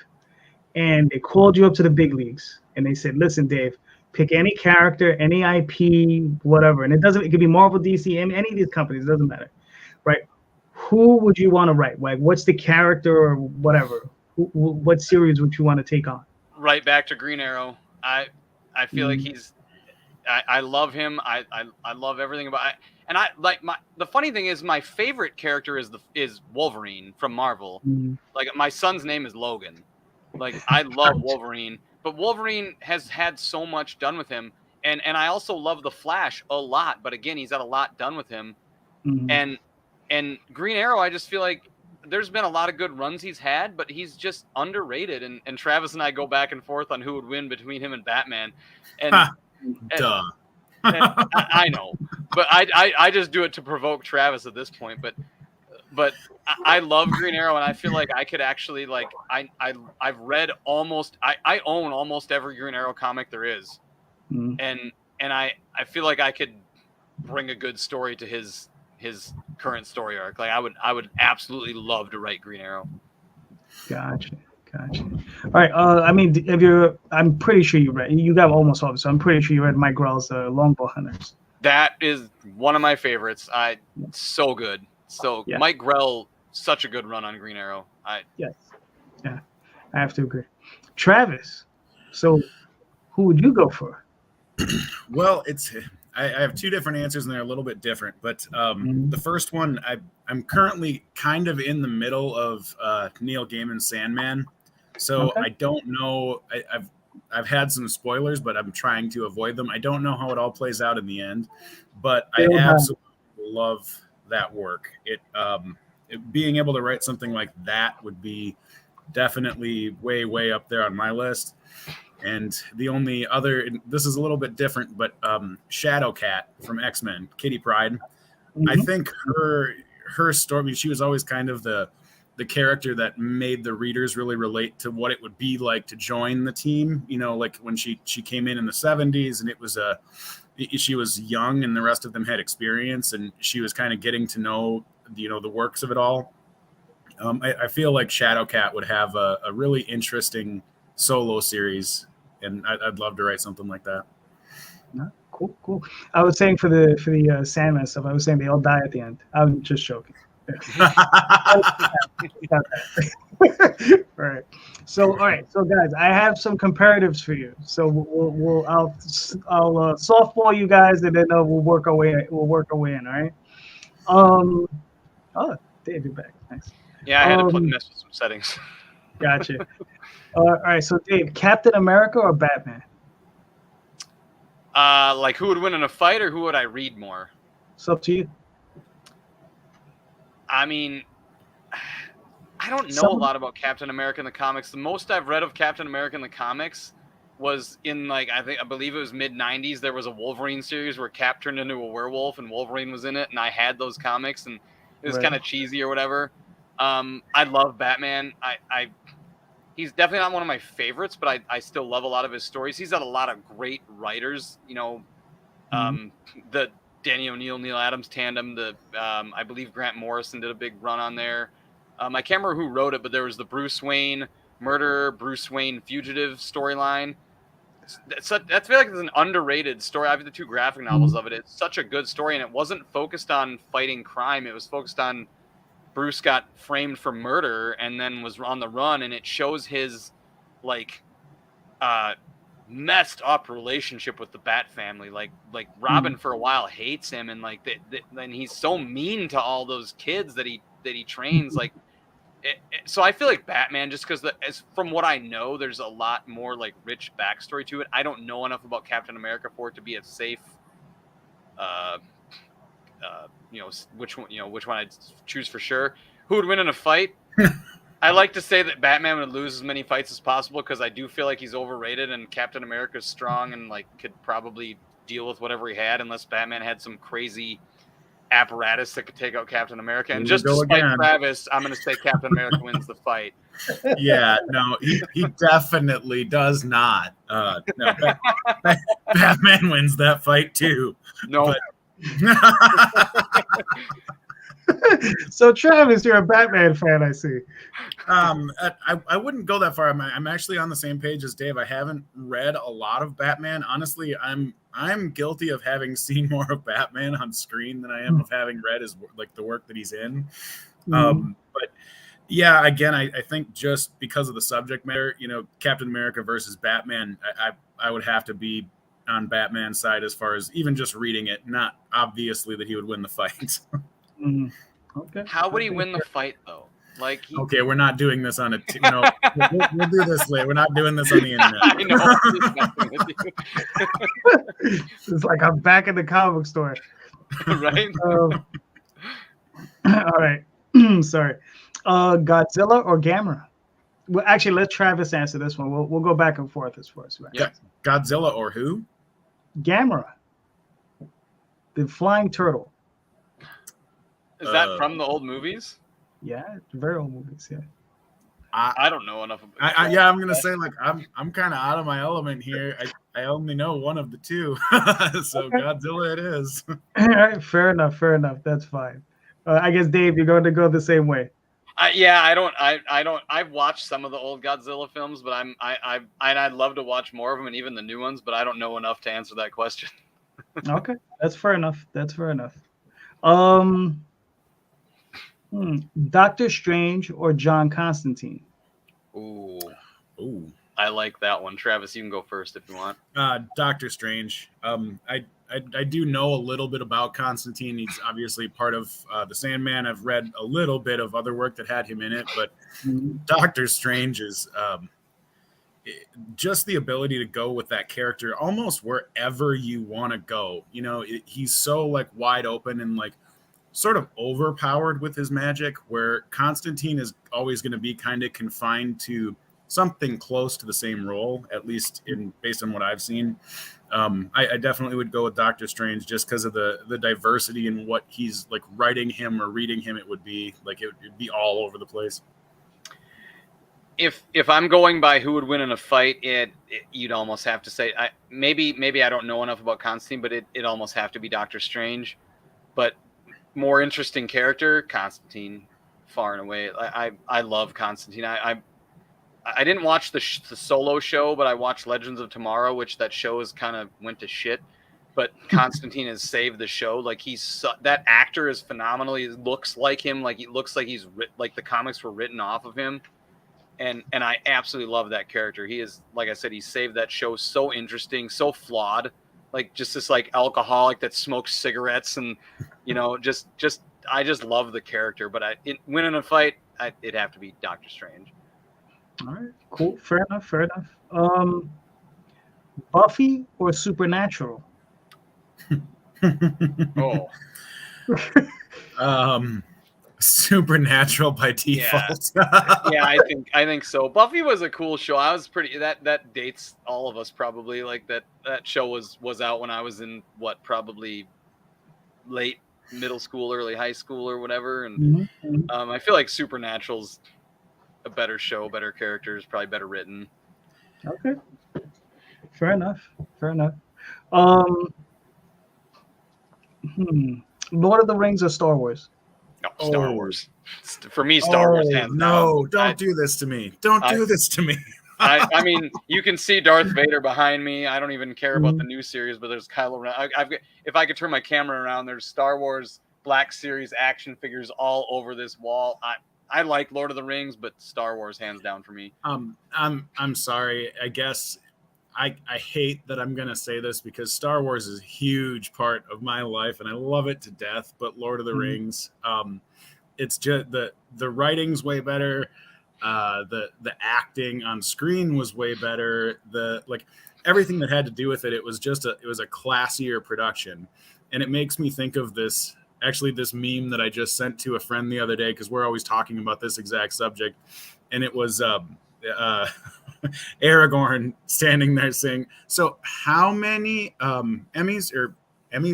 and they called you up to the big leagues and they said, listen, Dave, pick any character, any IP, whatever. And it could be Marvel, DC, any of these companies, it doesn't matter, right? Who would you want to write? Like, what's the character or whatever? What series would you want to take on? Right back to Green Arrow. I feel like I love him. I love everything about it. And the funny thing is my favorite character is Wolverine from Marvel. Like my son's name is Logan. Like I love Wolverine, but Wolverine has had so much done with him. And I also love the Flash a lot, but again, he's had a lot done with him. And Green Arrow, I just feel like there's been a lot of good runs he's had, but he's just underrated. And Travis and I go back and forth on who would win between him and Batman. And I know, but I just do it to provoke Travis at this point. But I love Green Arrow, and I feel like I could actually I've read I own almost every Green Arrow comic there is, and I feel like I could bring a good story to his current story arc. Like I would absolutely love to write Green Arrow. Gotcha. All right. I mean, I'm pretty sure you got almost all of it, so I'm pretty sure you read Mike Grell's Longbow Hunters. That is one of my favorites. So good. So yeah. Mike Grell, such a good run on Green Arrow. Yes. Yeah, I have to agree. Travis, so who would you go for? Well, I have two different answers, and they're a little bit different. But the first one, I'm currently kind of in the middle of Neil Gaiman's Sandman. So okay. I don't know. I've had some spoilers, but I'm trying to avoid them. I don't know how it all plays out in the end, but I absolutely love that work. It being able to write something like that would be definitely way up there on my list. And the only other, this is a little bit different, but Shadowcat from X-Men, Kitty Pryde. I think her story, she was always kind of the character that made the readers really relate to what it would be like to join the team. You know, like when she came in the 70s, and it was she was young and the rest of them had experience, and she was kind of getting to know, the works of it all. I feel like Shadowcat would have a really interesting solo series, and I'd love to write something like that. Cool. I was saying for the Sandman stuff, I was saying they all die at the end. I'm just joking. Right. So all right. So guys, I have some comparatives for you. So I'll softball you guys, and then we'll work our way in. All right. Oh, Dave, you're back. Nice. Yeah, I had to mess with some settings. Gotcha. All right. So Dave, Captain America or Batman? Like who would win in a fight, or who would I read more? It's up to you. I mean, I don't know a lot about Captain America in the comics. The most I've read of Captain America in the comics was in I believe it was mid-90s. There was a Wolverine series where Cap turned into a werewolf and Wolverine was in it, and I had those comics, and it was kind of cheesy or whatever. I love Batman. He's definitely not one of my favorites, but I still love a lot of his stories. He's had a lot of great writers, the Danny O'Neill, Neil Adams tandem, I believe Grant Morrison did a big run on there. I can't remember who wrote it, but there was the Bruce Wayne murderer, Bruce Wayne fugitive storyline. I feel like it's an underrated story. I have the 2 graphic novels of it. It's such a good story, and it wasn't focused on fighting crime. It was focused on Bruce got framed for murder and then was on the run, and it shows his messed up relationship with the Bat family. Like Robin for a while hates him, and and he's so mean to all those kids that he trains. So I feel like Batman, just because as from what I know, there's a lot more rich backstory to it. I don't know enough about Captain America for it to be a safe. Which one I'd choose for sure. Who would win in a fight? I like to say that Batman would lose as many fights as possible because I do feel like he's overrated, and Captain America's strong and could probably deal with whatever he had, unless Batman had some crazy apparatus that could take out Captain America. And just to spite Travis, I'm going to say Captain America wins the fight. Yeah, no, he definitely does not. No, Batman wins that fight too. No. So Travis, you're a Batman fan, I see. I wouldn't go that far. I'm actually on the same page as Dave. I haven't read a lot of Batman. Honestly, I'm guilty of having seen more of Batman on screen than I am of having read his the work that he's in. But yeah, again, I think just because of the subject matter, Captain America versus Batman, I would have to be on Batman's side as far as even just reading it, not obviously that he would win the fight. Okay. How would he win the fight though? Okay, we're not doing this on we'll do this later. We're not doing this on the internet. I know. It's like I'm back in the comic store. Right? All right. Sorry. Godzilla or Gamera? Well, actually, let Travis answer this one. We'll go back and forth as far as yeah. Godzilla or who? Gamera, the flying turtle. Is that from the old movies? Yeah, very old movies. Yeah. I don't know enough about. I'm gonna say I'm kind of out of my element here. I only know one of the two, so okay. Godzilla it is. All right, fair enough. That's fine. I guess Dave, you're going to go the same way. I don't. I've watched some of the old Godzilla films, but I'd love to watch more of them and even the new ones. But I don't know enough to answer that question. Okay, that's fair enough. Doctor Strange or John Constantine? Ooh. I like that one. Travis, you can go first if you want. Doctor Strange. I do know a little bit about Constantine. He's obviously part of the Sandman. I've read a little bit of other work that had him in it, but Doctor Strange is just the ability to go with that character almost wherever you want to go. He's so wide open and sort of overpowered with his magic, where Constantine is always going to be kind of confined to something close to the same role, at least based on what I've seen. I definitely would go with Doctor Strange just because of the diversity in what he's writing him or reading him. It would be it'd be all over the place. If I'm going by who would win in a fight, you'd almost have to say maybe I don't know enough about Constantine, but it almost have to be Doctor Strange. But more interesting character, Constantine, far and away. I love Constantine. I didn't watch the solo show, but I watched Legends of Tomorrow, which that show is kind of went to shit. But Constantine has saved the show. That actor is phenomenal. He looks like him. He looks like he's the comics were written off of him. And I absolutely love that character. He is, like I said, he saved that show. So interesting, so flawed. Just this alcoholic that smokes cigarettes and I just love the character. But winning a fight, it'd have to be Doctor Strange. All right, cool. Fair enough. Buffy or Supernatural? Supernatural by default. Yeah, I think so. Buffy was a cool show. I was pretty that dates all of us probably. That show was out when I was in probably late middle school, early high school, or whatever. And I feel like Supernatural's a better show, better characters, probably better written. Okay. Fair enough. Lord of the Rings or Star Wars? Oh, Star Wars. For me, Star Wars hands down. No, don't do this to me. Don't do this to me. I mean, you can see Darth Vader behind me. I don't even care about the new series, but there's Kylo Ren. If I could turn my camera around, there's Star Wars Black Series action figures all over this wall. I like Lord of the Rings, but Star Wars hands down for me. I'm sorry. I guess I hate that I'm gonna say this because Star Wars is a huge part of my life and I love it to death. But Lord of the Rings, it's just the writing's way better. The acting on screen was way better. Everything that had to do with it, it was a classier production. And it makes me think of this meme that I just sent to a friend the other day, because we're always talking about this exact subject. And it was Aragorn standing there saying, "So how many Emmys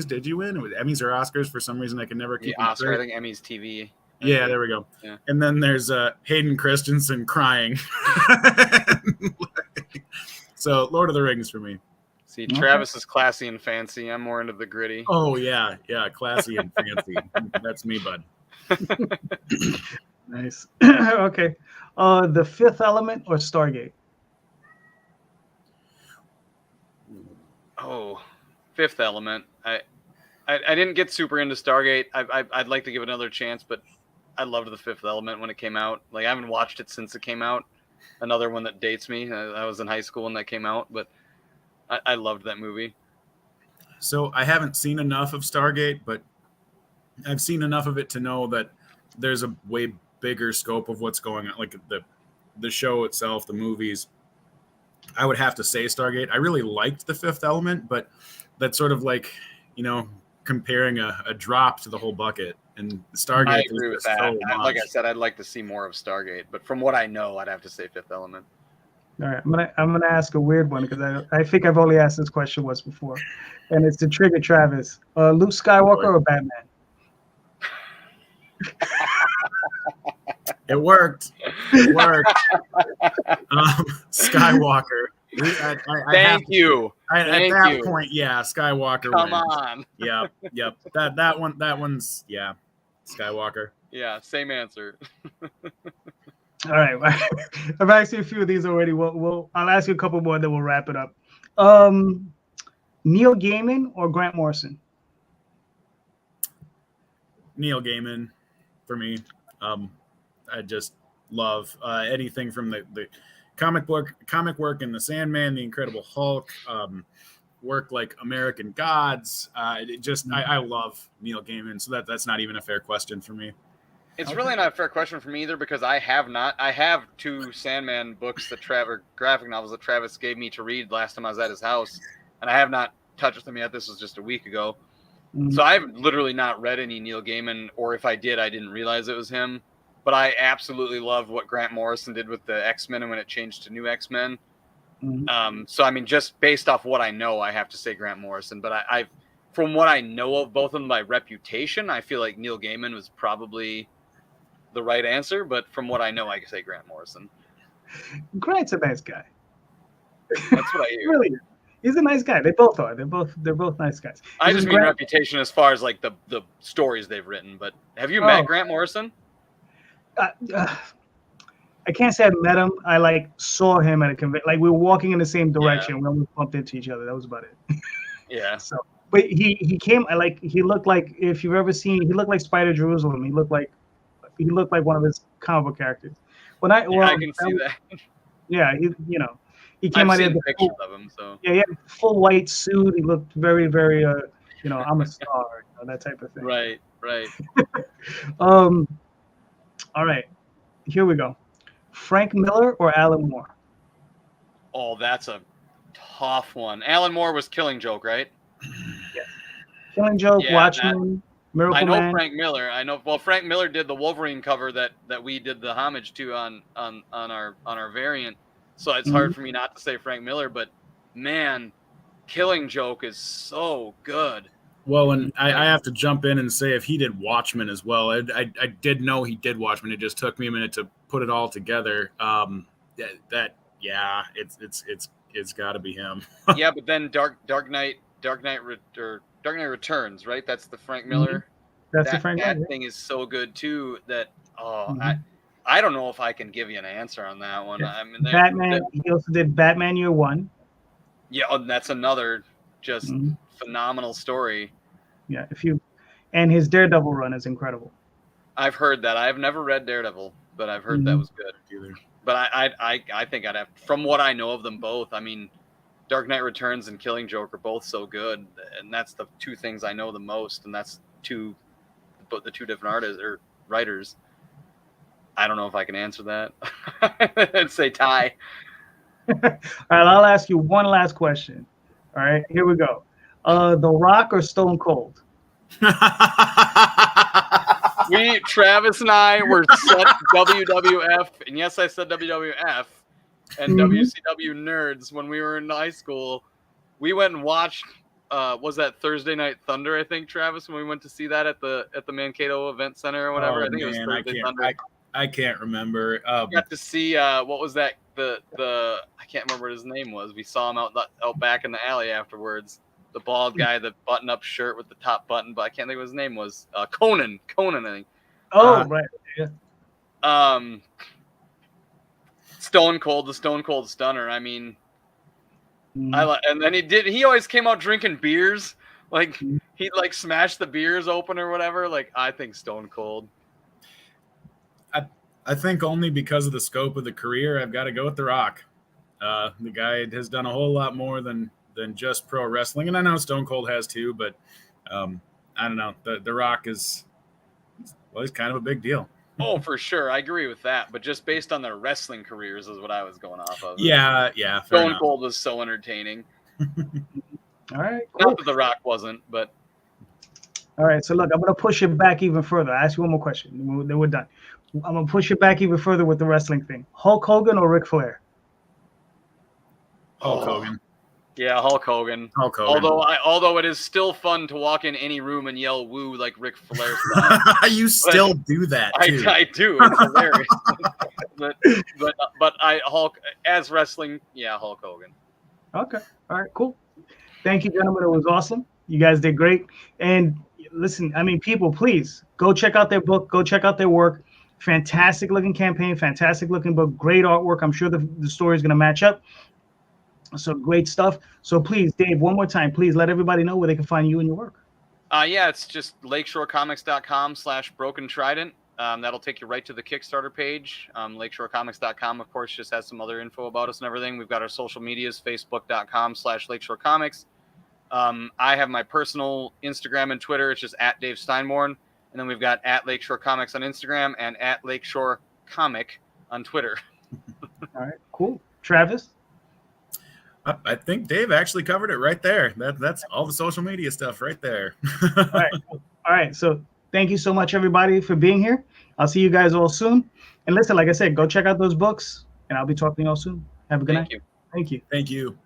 did you win? It was Emmys or Oscars for some reason I can never keep Oscar, I think Emmys TV. Yeah, there we go. Yeah. And then there's Hayden Christensen crying. So Lord of the Rings for me. See, Travis is classy and fancy. I'm more into the gritty. Oh, yeah, classy and fancy. That's me, bud. Nice. Okay. The Fifth Element or Stargate? Oh, Fifth Element. I didn't get super into Stargate. I'd like to give it another chance, but I loved The Fifth Element when it came out. Like, I haven't watched it since it came out. Another one that dates me. I was in high school when that came out, but I loved that movie. So I haven't seen enough of Stargate, but I've seen enough of it to know that there's a way bigger scope of what's going on. Like the show itself, the movies. I would have to say Stargate. I really liked The Fifth Element, but that's sort of like, comparing a drop to the whole bucket. And Stargate, I agree with that. So like I said, I'd like to see more of Stargate, but from what I know, I'd have to say Fifth Element. All right, I'm gonna ask a weird one because I think I've only asked this question once before, and it's to trigger Travis. Luke Skywalker or Batman? It worked. Skywalker. Thank you. At that point, yeah, Skywalker. Come wins. on. Yep. That one's Skywalker. Yeah, same answer. All right, I've asked you a few of these already. I'll ask you a couple more, then we'll wrap it up. Neil Gaiman or Grant Morrison? Neil Gaiman, for me. I just love anything from the comic work in The Sandman, The Incredible Hulk, work like American Gods. I love Neil Gaiman, so that's not even a fair question for me. It's really not a fair question for me either, because I have 2 Sandman books graphic novels that Travis gave me to read last time I was at his house, and I have not touched them yet. This was just a week ago. So I've literally not read any Neil Gaiman, or if I did, I didn't realize it was him. But I absolutely love what Grant Morrison did with the X-Men and when it changed to New X-Men. So, I mean, just based off what I know, I have to say Grant Morrison. But from what I know of both of them by reputation, I feel like Neil Gaiman was probably the right answer. But from what I know, I can say Grant Morrison. Grant's a nice guy. That's what I hear. Really, he's a nice guy. They both are. They're both nice guys. I just mean reputation as far as like the stories they've written. But have you met Grant Morrison? I can't say I met him. I saw him at a convention. Like, we were walking in the same direction when we bumped into each other. That was about it. Yeah. So, but he came. He looked like, if you've ever seen, he looked like Spider Jerusalem. He looked like one of his comic book characters. I can see that. Yeah, he came out. He had pictures of him. So yeah, he had a full white suit. He looked very, very I'm a star, that type of thing. Right. All right, here we go. Frank Miller or Alan Moore? Oh, that's a tough one. Alan Moore was Killing Joke, right? Yeah. Killing Joke, Watchmen, Miracle Man. Man. Frank Miller. Well, Frank Miller did the Wolverine cover that we did the homage to on our variant. So it's hard for me not to say Frank Miller, but man, Killing Joke is so good. Well, and I have to jump in and say if he did Watchmen as well, I did know he did Watchmen. It just took me a minute to put it all together. It's got to be him. Yeah, but then Dark Knight Returns, right? That's the Frank Miller. That's the Frank Miller. That thing is so good too that I don't know if I can give you an answer on that one. Yeah. I mean, Batman. He also did Batman Year One. Yeah, that's another just phenomenal story. Yeah, and his Daredevil run is incredible. I've heard that. I've never read Daredevil, but I've heard that was good either. But I think I'd have, from what I know of them both. I mean, Dark Knight Returns and Killing Joke are both so good, and that's the two things I know the most, and that's the two different artists or writers. I don't know if I can answer that. I'd say tie. All right, I'll ask you one last question. All right, here we go. The Rock or Stone Cold? Travis and I were set WWF, and yes, I said WWF, and WCW nerds when we were in high school. We went and watched, was that Thursday Night Thunder, I think, Travis, when we went to see that at the Mankato Event Center or whatever. I think it was Thursday Thunder. I can't remember. We got to see, what was that? I can't remember what his name was. We saw him out back in the alley afterwards. The bald guy, the button-up shirt with the top button, but I can't think what his name was. Conan, I think. Oh, right. Yeah. Stone Cold, the Stone Cold Stunner. I mean, and then he always came out drinking beers. Like, he'd, like, smash the beers open or whatever. Like, I think Stone Cold. I think only because of the scope of the career, I've got to go with The Rock. The guy has done a whole lot more than just pro wrestling, and I know Stone Cold has too, but I don't know. The Rock is, well, he's kind of a big deal. Oh, for sure, I agree with that. But just based on their wrestling careers is what I was going off of. Yeah. Stone Cold was so entertaining. All right, cool. Not that The Rock wasn't, but. All right, so look, I'm gonna push it back even further. I ask you one more question, then we're done. I'm gonna push it back even further with the wrestling thing. Hulk Hogan or Ric Flair? Hulk Hogan. Yeah, Hulk Hogan. Although it is still fun to walk in any room and yell "woo" like Ric Flair style. You still do that too. I do. It's hilarious. but Hulk as wrestling, yeah, Hulk Hogan. Okay. All right. Cool. Thank you, gentlemen. It was awesome. You guys did great. And listen, I mean, people, please go check out their book. Go check out their work. Fantastic looking campaign. Fantastic looking book. Great artwork. I'm sure the story is going to match up. So great stuff. So please, Dave, one more time, please let everybody know where they can find you and your work. Yeah, it's just lakeshorecomics.com/broken trident. That'll take you right to the Kickstarter page. Lakeshorecomics.com, of course, just has some other info about us and everything. We've got our social medias, facebook.com/lakeshorecomics. I have my personal Instagram and Twitter. It's just at Dave Steinborn. And then we've got at Lakeshore Comics on Instagram and at Lakeshore Comic on Twitter. All right, cool. Travis? I think Dave actually covered it right there. That's all the social media stuff right there. All right. All right. So thank you so much, everybody, for being here. I'll see you guys all soon. And listen, like I said, go check out those books, and I'll be talking to you all soon. Have a good night. You. Thank you. Thank you.